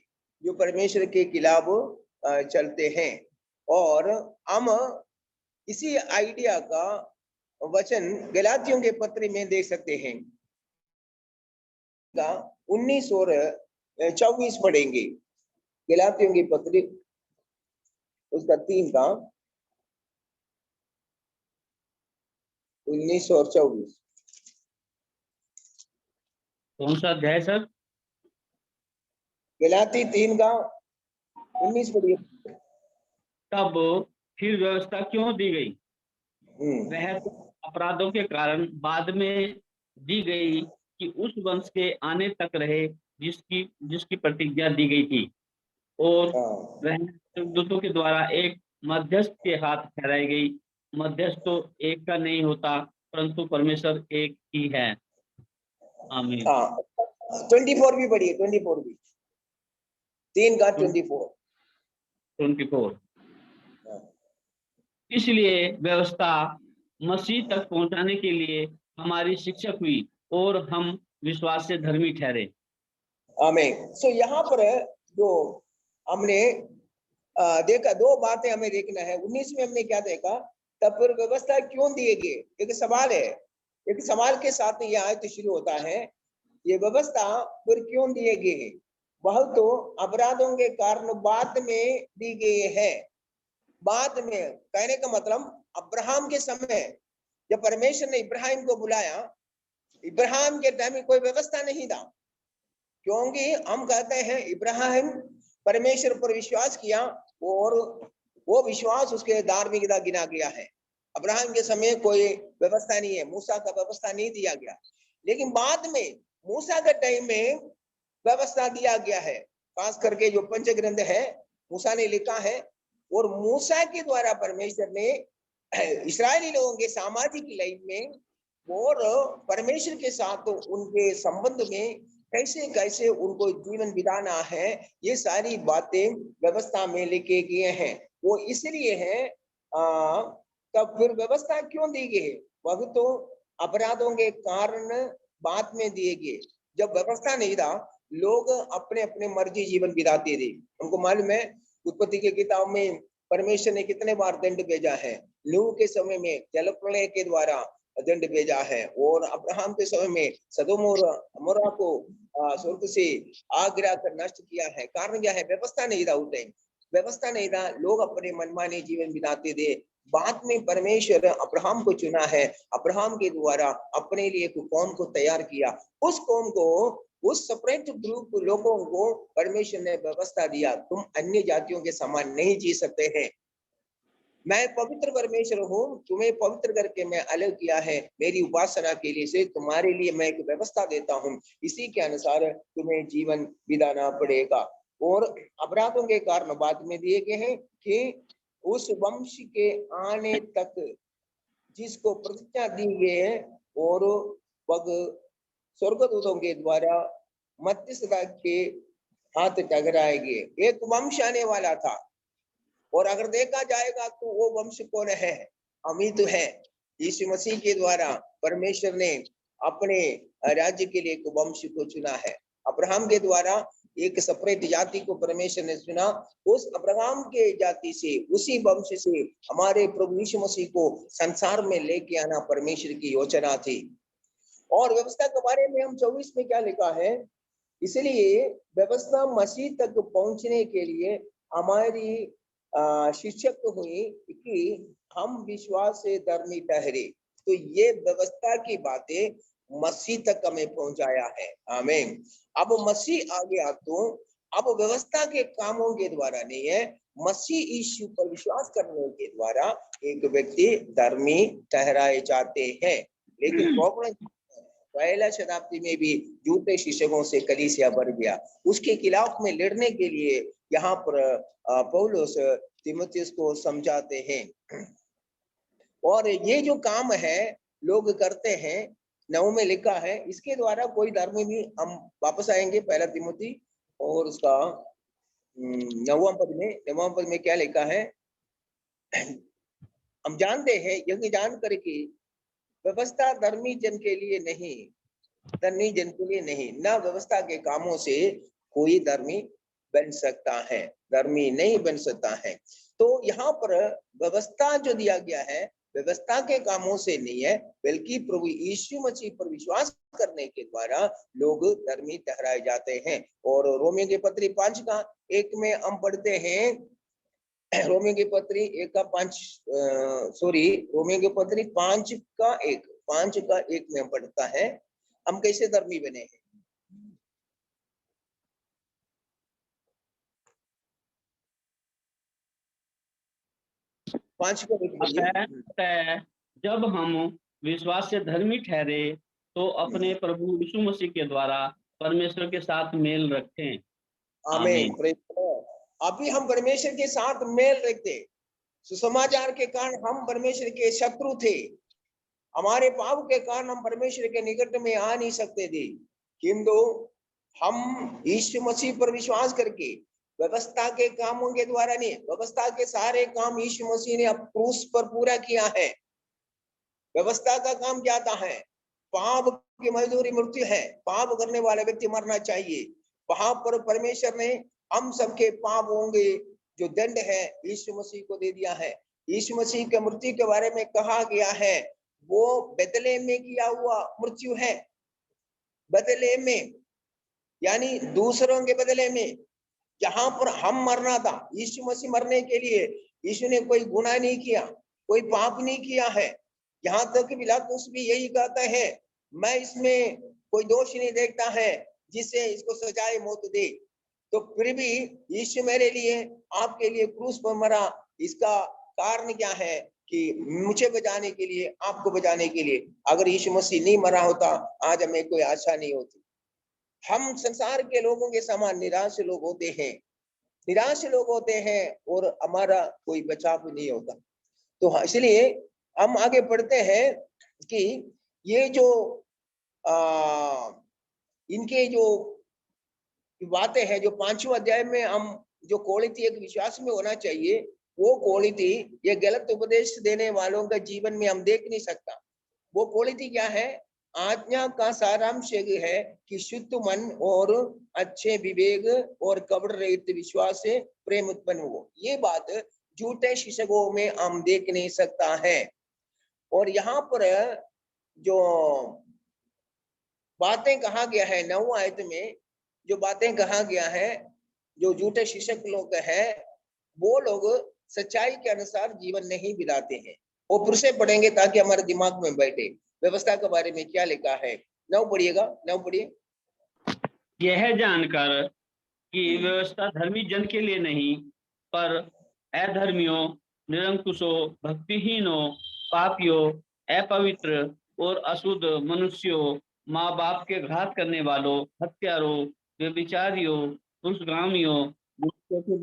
जो परमेश्वर के खिलाफ चलते हैं। और हम इसी आइडिया का वचन गलातियों के पत्र में देख सकते हैं, 19 और 24 पढ़ेंगे। गलातियों के पत्र उसका 3 का 19 और 24। कौन सा अध्याय सर? गलाती 3 का 19 पढ़िए। तब फिर व्यवस्था क्यों दी गई? हम्म, वह तो अपराधों के कारण बाद में दी गई कि उस वंश के आने तक रहे जिसकी जिसकी प्रतिज्ञा दी गई थी, और हाँ वह स्वर्गदूतों के द्वारा एक मध्यस्थ के हाथ ठहराई गई। मध्यस्थ तो एक का नहीं होता, परंतु परमेश्वर एक ही है। आमीन। हाँ, 24 भी पढ़िए, 24 भी, 3 का 24। 24। हाँ, इसलिए व्यवस्था मसीह तक पहुंचाने के लिए हमारी शिक्षक हुई और हम विश्वास से धर्मी ठहरे। आमीन। सो यहाँ पर जो हमने देखा, 2 बातें हमें देखना है। 19 में हमने क्या देखा, तब फिर व्यवस्था क्यों दिए गए, एक सवाल है। एक सवाल के साथ यह आयत शुरू होता है, ये व्यवस्था फिर क्यों दिए गए? वह तो अपराधों के कारण बाद में दी गई है। बाद में कहने का मतलब अब्राहम के समय जब परमेश्वर ने इब्राहिम को बुलाया, इब्राहिम के टाइम में कोई व्यवस्था नहीं था, क्योंकि हम कहते हैं इब्राहिम परमेश्वर पर विश्वास किया और वो विश्वास उसके धार्मिकता गिना गया है। अब्राहम के समय कोई व्यवस्था नहीं है, मूसा का व्यवस्था नहीं दिया गया, लेकिन बाद में मूसा के टाइम में व्यवस्था दिया गया है। खास करके जो पंचग्रंथ है मूसा ने लिखा है, और मूसा के द्वारा परमेश्वर ने इस्राएली लोगों के सामाजिक लाइफ में और परमेश्वर के साथ उनके संबंध में कैसे कैसे उनको जीवन बिताना है, ये सारी बातें व्यवस्था में लिखे गए हैं। वो इसलिए है तब फिर व्यवस्था क्यों दी गई? वह तो अपराधों के कारण बाद में दिए गए। जब व्यवस्था नहीं था, लोग अपने अपने मर्जी जीवन बिताते थे। उनको मालूम है उत्पत्ति के किताब में परमेश्वर ने कितने बार दंड भेजा है। नूह के समय में जल प्रलय के द्वारा दंड भेजा है, और अब्राहम के समय में सदोम और अमोरा को स्वर्ग से आग गिरा कर नष्ट किया है। कारण क्या है? व्यवस्था नहीं था उस टाइम, व्यवस्था नहीं था, लोग अपने मनमाने जीवन बिताते थे। बाद में परमेश्वर अब्राहम को चुना है, अब्राहम के द्वारा अपने लिए कौम को तैयार किया। उस कौम को, उस सेपरेट ग्रुप लोगों को परमेश्वर ने व्यवस्था दिया, तुम अन्य जातियों के समान नहीं जी सकते हैं, मैं पवित्र परमेश्वर हूँ, तुम्हें पवित्र करके मैं अलग किया है मेरी उपासना के लिए से, तुम्हारे लिए मैं एक व्यवस्था देता हूँ, इसी के अनुसार तुम्हें जीवन बिताना पड़ेगा। और अपराधों के कारण बाद में दिए गए हैं कि उस वंश के आने तक जिसको प्रतिज्ञा दी गई है, और वह स्वर्गदूतों के द्वारा मध्यस्थता के हाथ टकराए गए। एक वंश आने वाला था, और अगर देखा जाएगा तो वो वंश कौन है? हम ही तो है। यीशु मसीह के द्वारा परमेश्वर ने अपने राज्य के लिए एक वंश को चुना है। अब्राहम के द्वारा एक सेपरेट जाति को परमेश्वर ने चुना। उस अब्राहम के जाति से, उसी वंश से हमारे प्रभु यीशु मसीह को संसार में लेके आना परमेश्वर की योजना थी। और व्यवस्था के बारे में हम 24 में क्या लिखा है, इसलिए व्यवस्था मसीह तक पहुंचने के लिए हमारी शिक्षक हुई कि हम विश्वास से धर्मी ठहरे। तो ये व्यवस्था की बातें मसीह तक हमें पहुंचाया है। आमीन। अब मसीह आ गया तो अब व्यवस्था के कामों के द्वारा नहीं है, मसीह यीशु पर विश्वास करने के द्वारा एक व्यक्ति धर्मी ठहराए जाते हैं। लेकिन प्रॉब्लम पहला शताब्दी में भी झूठे शिक्षकों से कलीसिया भर गया। उसके खिलाफ में लड़ने के लिए यहाँ पर पौलुस तीमुथियुस को समझाते हैं। और ये जो काम है लोग करते हैं, 9 में लिखा है, इसके द्वारा कोई धर्म नहीं। हम वापस आएंगे पहला तीमुथी और उसका 9वां पद में क्या लिखा है, हम जानते हैं यही जान करके व्यवस्था धर्मी जन के लिए नहीं, धर्मी जन के लिए नहीं, ना व्यवस्था के कामों से कोई धर्मी बन सकता है, धर्मी नहीं बन सकता है। तो यहाँ पर व्यवस्था जो दिया गया है व्यवस्था के कामों से नहीं है, बल्कि प्रभु यीशु मसीह पर विश्वास करने के द्वारा लोग धर्मी ठहराए जाते हैं। और रोमियो की पत्री 5:1 में हम पढ़ते हैं, रोमियो की पत्री 5:1 में पढ़ता है, हम कैसे धर्मी बने हैं। जब हम विश्वास से धर्मी ठहरे तो अपने प्रभु यीशु मसीह के द्वारा परमेश्वर के साथ मेल रखें। आमीन। अभी हम परमेश्वर के साथ मेल रखते, सुसमाचार के कारण हम परमेश्वर के शत्रु थे, हमारे पाप के कारण हम परमेश्वर के निकट में आ नहीं सकते थे, किंतु हम यीशु मसीह पर विश्वास करके व्यवस्था के कामों के द्वारा नहीं, व्यवस्था के सारे काम यीशु मसीह ने अब क्रूस पर पूरा किया है। व्यवस्था का काम क्या था है, पाप की मजदूरी मृत्यु है, पाप करने वाले व्यक्ति मरना चाहिए। वहां पर परमेश्वर ने हम सबके पाप होंगे जो दंड है यीशु मसीह को दे दिया है। यीशु मसीह के मृत्यु के बारे में कहा गया है, वो बेतलेहम में किया हुआ मृत्यु है, बेतलेहम में यानी दूसरों के बदले में, जहां पर हम मरना था। यीशु मसीह मरने के लिए, यीशु ने कोई गुनाह नहीं किया, कोई पाप नहीं किया है। यहाँ तक पिलातुस भी यही कहता है, मैं इसमें कोई दोष नहीं देखता है जिससे इसको सजाए मौत दे। तो फिर भी यीशु मेरे लिए, आपके लिए क्रूस पर मरा। इसका कारण क्या है कि मुझे बचाने के लिए, आपको बचाने के लिए। अगर यीशु मसीह नहीं मरा होता आज हमें कोई आशा नहीं होती। हम संसार के लोगों के समान निराश लोग होते हैं, निराश लोग होते हैं और हमारा कोई बचाव नहीं होता। तो इसलिए हम आगे पढ़ते हैं कि ये जो इनके जो बातें हैं, जो 5वें अध्याय में हम जो क्वालिटी एक विश्वास में होना चाहिए, वो क्वालिटी ये गलत उपदेश देने वालों का जीवन में हम देख नहीं सकता। वो क्वालिटी क्या है, आज्ञा का सारांश है कि शुद्ध मन और अच्छे विवेक और कपट रहित विश्वास से प्रेम उत्पन्न हो। ये बात झूठे शिक्षकों में हम देख नहीं सकता है। और यहाँ पर जो बातें कहा गया है 9 आयत में, जो बातें कहा गया है, जो झूठे शिक्षक लोग है वो लोग सच्चाई के अनुसार जीवन नहीं बिताते हैं। वो फिर से पढ़ेंगे ताकि हमारे दिमाग में बैठे व्यवस्था के बारे में क्या लिखा है। 9 पढ़िएगा, 9 पढ़िए। यह जानकर कि व्यवस्था धर्मी जन के लिए नहीं पर अधर्मियों, निरंकुशों, भक्तिहीनों, पापियों, अपवित्र और अशुद्ध मनुष्यों, माँ बाप के घात करने वालों, हत्यारों, व्यभिचारियों, दुष्गामियों, मनुष्य के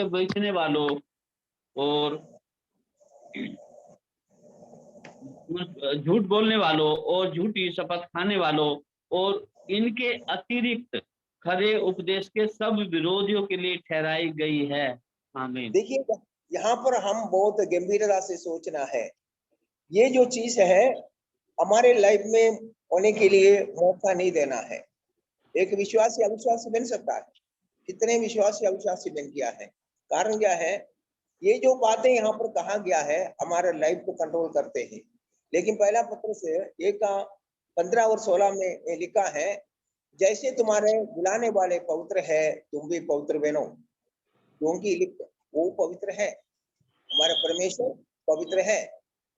बेचने वालों और झूठ बोलने वालों और झूठी शपथ खाने वालों और इनके अतिरिक्त खरे उपदेश के सब विरोधियों के लिए ठहराई गई है। आमीन। देखिए यहाँ पर हम बहुत गंभीरता से सोचना है। ये जो चीज है हमारे लाइफ में होने के लिए मौका नहीं देना है। एक विश्वासी अविश्वासी बन सकता है, कितने विश्वासी अविश्वासी बन गया है। कारण क्या है? ये जो बातें यहाँ पर कहा गया है हमारे लाइफ को कंट्रोल करते हैं। लेकिन पहला पत्र से 1:15 और 16 में लिखा है, जैसे तुम्हारे बुलाने वाले पवित्र है तुम भी पवित्र बनो, क्योंकि वो पवित्र है, हमारा परमेश्वर पवित्र है।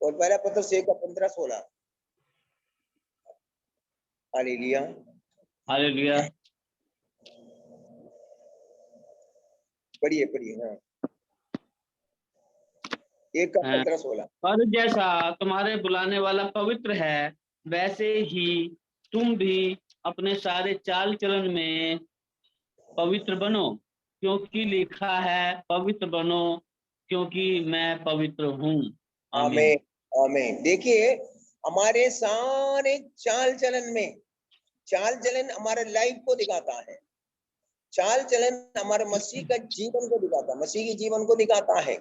और पहला पत्र से 1:15-16। हालेलुया। हालेलुया। पढ़िए पढ़िए। हाँ, 1:15-16। पर जैसा तुम्हारे बुलाने वाला पवित्र है वैसे ही तुम भी अपने सारे चाल चलन में पवित्र बनो, क्योंकि लिखा है पवित्र बनो क्योंकि मैं पवित्र हूँ। आमीन। आमीन आमीन। देखिए हमारे सारे चाल चलन में, चाल चलन हमारे लाइफ को दिखाता है, चाल चलन हमारे मसीह का जीवन को दिखाता है, मसीह के जीवन को दिखाता है।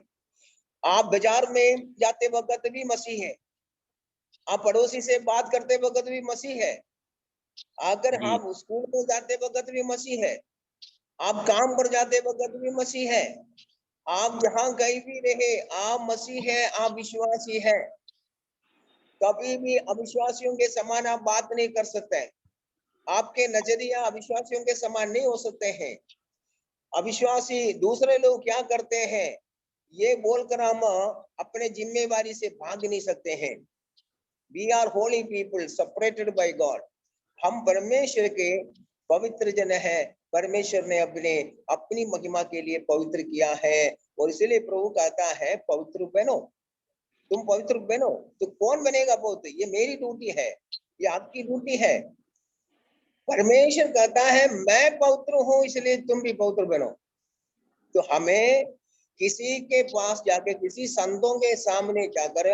आप बाजार में जाते वक्त भी मसीह है, आप पड़ोसी से बात करते वक्त भी मसीह है, अगर जी। आप स्कूल में जाते वक्त भी मसीह है, आप काम पर जाते वक्त भी मसीह है, आप जहां कहीं भी रहे आप मसीह है, आप विश्वासी है। कभी भी अविश्वासियों के समान आप बात नहीं कर सकते हैं, आपके नजरिया अविश्वासियों के समान नहीं हो सकते हैं। अविश्वासी दूसरे लोग क्या करते हैं ये बोलकर हम अपने जिम्मेवारी से भाग नहीं सकते हैं। We are holy people separated by God. हम परमेश्वर के पवित्र जन है, परमेश्वर ने अपनी महिमा के लिए पवित्र किया है। और इसलिए प्रभु कहता है पवित्र बनो, तुम पवित्र बनो। तो कौन बनेगा पवित्र? ये मेरी ड्यूटी है, ये आपकी ड्यूटी है। परमेश्वर कहता है मैं पवित्र हूं इसलिए तुम भी पवित्र बनो। तो हमें किसी के पास जाकर, किसी संतों के सामने जाकर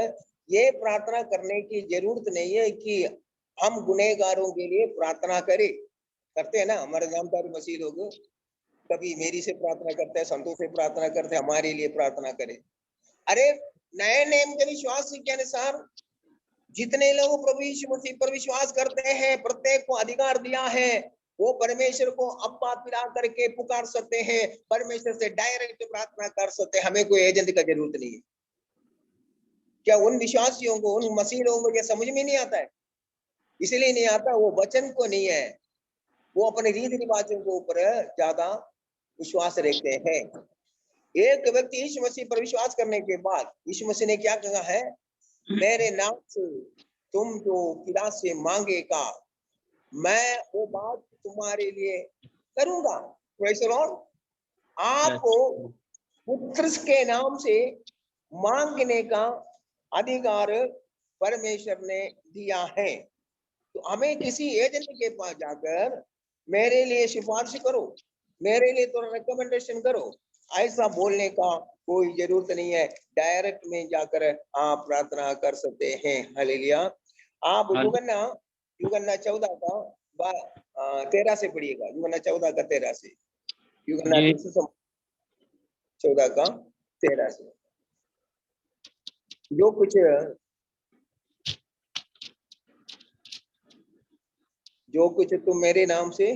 ये प्रार्थना करने की जरूरत नहीं है कि हम गुनहगारों के लिए प्रार्थना करें। करते हैं ना हमारे नामदार मसीह लोग, कभी मेरी से प्रार्थना करते हैं, संतों से प्रार्थना करते हैं, हमारे लिए प्रार्थना करें। अरे नए नियम के विश्वास के अनुसार जितने लोग प्रभु यीशु मसीह पर विश्वास करते हैं प्रत्येक को अधिकार दिया है, वो परमेश्वर को अब्बा पिता करके पुकार सकते हैं, परमेश्वर से डायरेक्ट प्रार्थना कर सकते हैं, हमें कोई एजेंट का जरूरत नहीं है। क्या उन विश्वासियों को, उन मसीह लोगों को ये समझ में नहीं आता है? इसलिए नहीं आता, वो वचन को नहीं है, वो अपने रीति रिवाजों के ऊपर ज्यादा विश्वास रखते हैं। एक व्यक्ति यीशु मसीह पर विश्वास करने के बाद यीशु मसीह ने क्या कहा है, मेरे नाम से तुम जो पिता से मांगेगा मैं वो बात तुम्हारे लिए करूंगा। Praise the Lord. आपको पुत्र के नाम से मांगने का अधिकार परमेश्वर ने दिया है। तो हमें किसी एजेंट के पास जाकर मेरे लिए सिफारिश करो, मेरे लिए तो रिकमेंडेशन करो, ऐसा बोलने का कोई जरूरत नहीं है। डायरेक्ट में जाकर आप प्रार्थना कर सकते हैं। हालेलुया। आप यूहन्ना 14 का 13 से पढ़िएगा, यूहन्ना 14 का 13 से, यूहन्ना 14 का 13 से। जो कुछ तुम मेरे नाम से,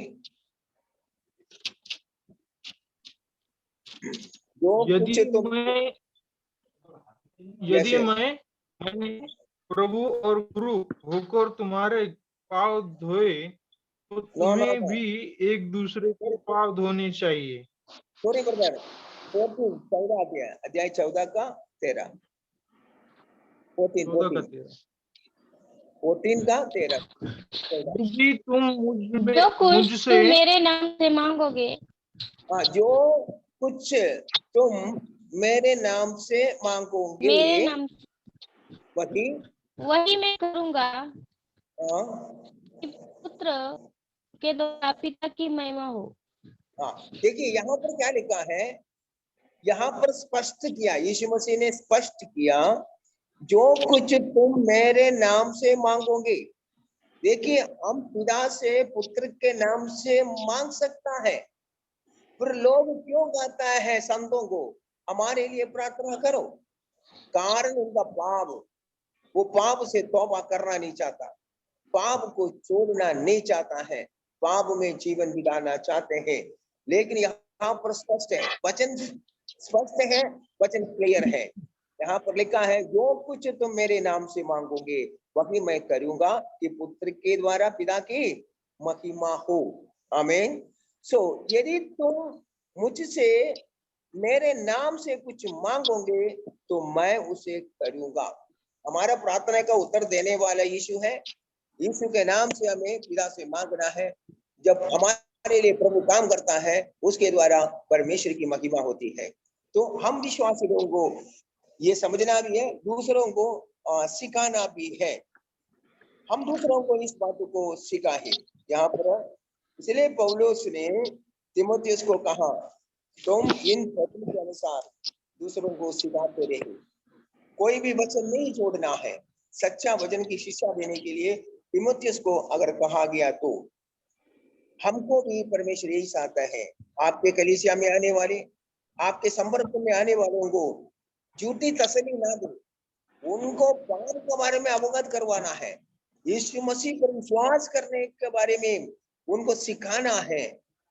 यदि मैं प्रभु और गुरु होकर तुम्हारे पांव धोए तो तुम्हें भी एक दूसरे के पांव धोने चाहिए। सॉरी ब्रदर, 14 अध्याय 14 का 13, 14 का 13। तुम जो कुछ तुम मेरे नाम से मांगोगे, हाँ, जो कुछ तुम मेरे नाम से मांगोगे, मेरे नाम वही मैं करूंगा, पुत्र के द्वारा पिता की महिमा हो। हाँ, देखिए यहाँ पर क्या लिखा है, यहाँ पर स्पष्ट किया, यीशु मसीह ने स्पष्ट किया, जो कुछ तुम मेरे नाम से मांगोगे। देखिए हम पिता से पुत्र के नाम से मांग सकता है, पर लोग क्यों कहता है संतों को, हमारे लिए प्रार्थना करो। कारण उनका पाप, वो पाप से तौबा करना नहीं चाहता, पाप को छोड़ना नहीं चाहता है, पाप में जीवन बिताना चाहते हैं। लेकिन यहाँ पर स्पष्ट है, वचन स्पष्ट है, वचन क्लियर है। यहाँ पर लिखा है, जो कुछ तुम मेरे नाम से मांगोगे वही मैं करूंगा, कि पुत्र के द्वारा पिता की महिमा हो। आमीन। सो यदि तुम मुझसे मेरे नाम से कुछ मांगोगे तो मैं उसे करूंगा। हमारा प्रार्थना का उत्तर देने वाला यीशु है। यीशु के नाम से हमें पिता से मांगना है। जब हमारे लिए प्रभु काम करता है, उसके द्वारा परमेश्वर की महिमा होती है। तो हम विश्वासी लोगों को ये समझना भी है, दूसरों को सिखाना भी है। हम दूसरों को इस बात को सिखाए। यहाँ पर इसलिए पौलुस ने तीमुथियुस को कहा, तुम इन वचन के अनुसार दूसरों को सिखाते रहे। कोई भी वचन नहीं छोड़ना है। सच्चा वचन की शिक्षा देने के लिए तीमुथियुस को अगर कहा गया, तो हमको भी परमेश्वर यही चाहता है। आपके कलीसिया में आने वाले, आपके संपर्क में आने वालों को झूठी तसल्ली ना दो, उनको पाप के बारे में अवगत करवाना है, यीशु मसीह पर विश्वास करने के बारे में उनको सिखाना है,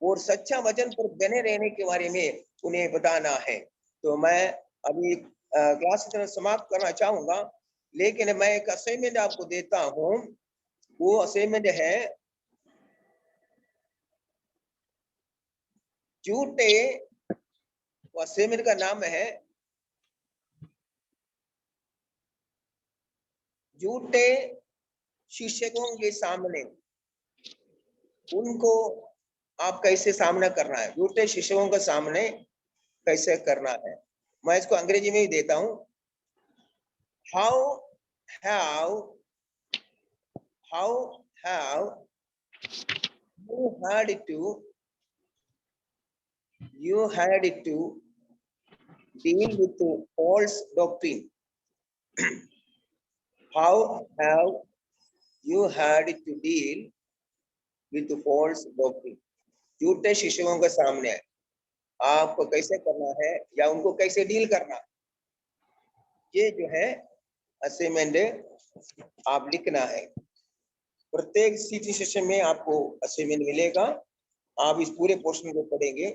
और सच्चा वचन पर बने रहने के बारे में उन्हें बताना है। तो मैं अभी क्लास समाप्त करना चाहूंगा, लेकिन मैं एक असाइनमेंट आपको देता हूं। वो असाइनमेंट है, झूठे, असाइनमेंट का नाम है झूठे शिक्षकों के सामने उनको आप कैसे सामना करना है, झूठे शिक्षकों के सामने कैसे करना है। मैं इसको अंग्रेजी में ही देता हूं। How have you had to deal with the false doctrine? How have you had to deal with the false doctrine? झूठे शिक्षकों के सामने आपको कैसे करना है, या उनको कैसे डील करना, ये जो है असाइनमेंट आप लिखना है। प्रत्येक सीटी सेशन में आपको असाइनमेंट मिलेगा। आप इस पूरे पोर्शन को पढ़ेंगे।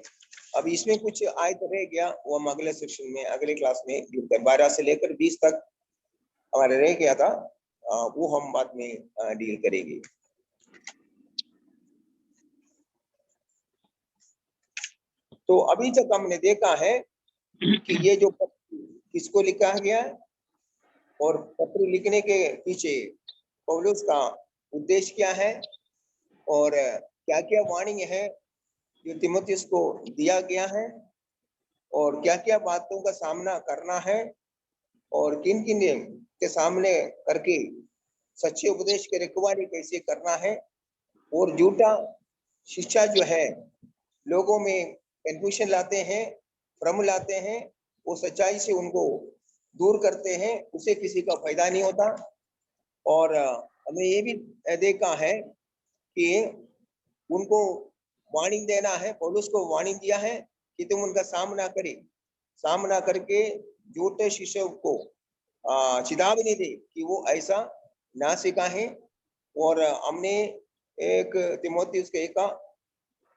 अब इसमें कुछ आयत रह गया, वो हम अगले सेक्शन में, अगले क्लास में 12 से लेकर 20 तक हमारे रह गया था, वो हम बाद में डील करेंगे। तो अभी तक हमने देखा है कि ये जो किसको लिखा गया है, और पत्र लिखने के पीछे पौलुस का उद्देश्य क्या है, और क्या क्या वार्निंग है जो तीमुथियुस को दिया गया है, और क्या क्या बातों का सामना करना है, और किन किन के सामने करके सच्चे उपदेश के रखवाली कैसे करना है, और झूठा शिक्षा जो है लोगों में कंफ्यूजन लाते हैं, भ्रम लाते हैं, वो सच्चाई से उनको दूर करते हैं, उसे किसी का फायदा नहीं होता। और हमें ये भी देखा है कि उनको वार्निंग देना है, पौलुस को वार्निंग दिया है कि तुम उनका सामना करके झूठे शिष्यों को चेतावनी दे कि वो ऐसा ना सिखाएं। और हमने एक तीमुथियुस के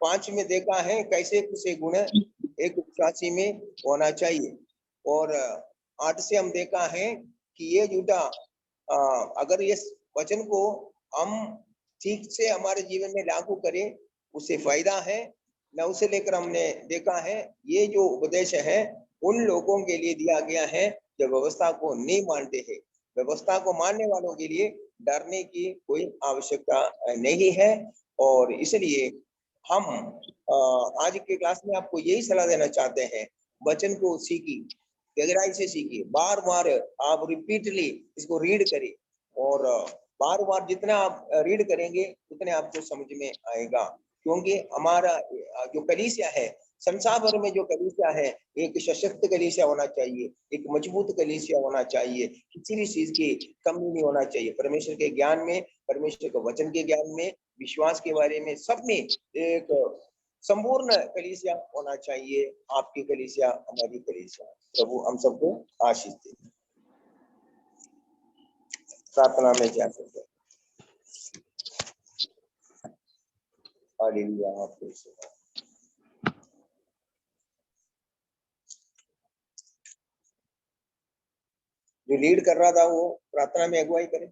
5 में देखा है कैसे कुछ गुण एक विश्वासी में होना चाहिए, और 8 से हम देखा है कि ये झूठा अगर ये वचन को हम ठीक से हमारे जीवन में लागू करें, उससे फायदा है न, उसे लेकर हमने देखा है ये जो उपदेश है उन लोगों के लिए दिया गया है जो व्यवस्था को नहीं मानते हैं। व्यवस्था को मानने वालों के लिए डरने की कोई आवश्यकता नहीं है। और इसलिए हम आज के क्लास में आपको यही सलाह देना चाहते हैं, वचन को सीखिए, गहराई से सीखिए, बार बार आप रिपीटली इसको रीड करिए, और बार बार जितना आप रीड करेंगे उतने आपको समझ में आएगा। क्योंकि हमारा जो कलीसिया है, संसार भर में जो कलीसिया है, एक सशक्त कलीसिया होना चाहिए, एक मजबूत कलीसिया होना चाहिए, किसी भी चीज की कमी नहीं होना चाहिए। परमेश्वर के ज्ञान में, परमेश्वर के वचन के ज्ञान में, विश्वास के बारे में, सब में एक संपूर्ण कलीसिया होना चाहिए, आपकी कलीसिया, हमारी कलीसिया। प्रभु हम सबको आशीष दे। प्रार्थना में क्या करते हैं? हालेलुया, आपको सुना। जो लीड कर रहा था वो प्रार्थना में अगुवाई करे।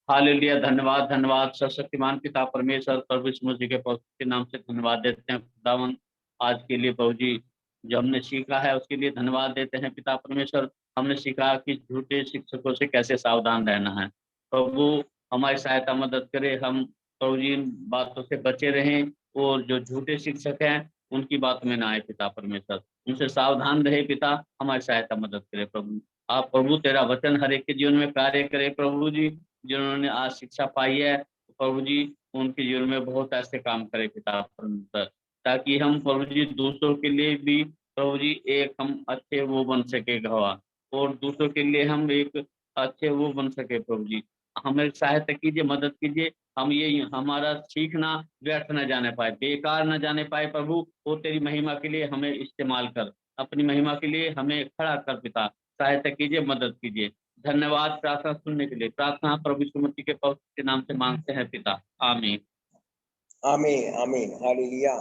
हालेलुया, धन्यवाद धन्यवाद सर्वशक्तिमान पिता परमेश्वर प्रभु यीशु मसीह के पवित्र के नाम से धन्यवाद देते हैं खुदावन आज के लिए। प्रभु जी जो हमने सीखा है उसके लिए धन्यवाद देते हैं पिता परमेश्वर। हमने सीखा कि झूठे शिक्षकों से कैसे सावधान रहना है। प्रभु हमारी सहायता मदद करे, हम प्रभु जी इन बातों से बचे रहें और जो झूठे शिक्षक हैं उनकी बात में ना आए पिता परमेश्वर, उनसे सावधान रहे पिता, हमारी सहायता मदद करे प्रभु। आप प्रभु तेरा वचन हर एक के जीवन में कार्य करे प्रभु जी। जिन्होंने आज शिक्षा पाई है प्रभु जी उनके जीवन में बहुत ऐसे काम करे पिता परमेश्वर, ताकि हम प्रभु जी दूसरों के लिए भी प्रभु जी एक हम अच्छे वो बन सके गवाह, और दूसरों के लिए हम एक अच्छे वो बन सके प्रभु जी। हमें सहायता कीजिए, मदद कीजिए, हम ये हमारा सीखना व्यर्थ न जाने पाए, बेकार न जाने पाए प्रभु। वो तेरी महिमा के लिए हमें इस्तेमाल कर, अपनी महिमा के लिए हमें खड़ा कर पिता, सहायता कीजिए, मदद कीजिए। धन्यवाद प्रार्थना सुनने के लिए। प्रार्थना प्रभु यीशु मसीह के पवित्र नाम से मांगते हैं पिता, आमीन। आमीन आमीन, हालेलुया।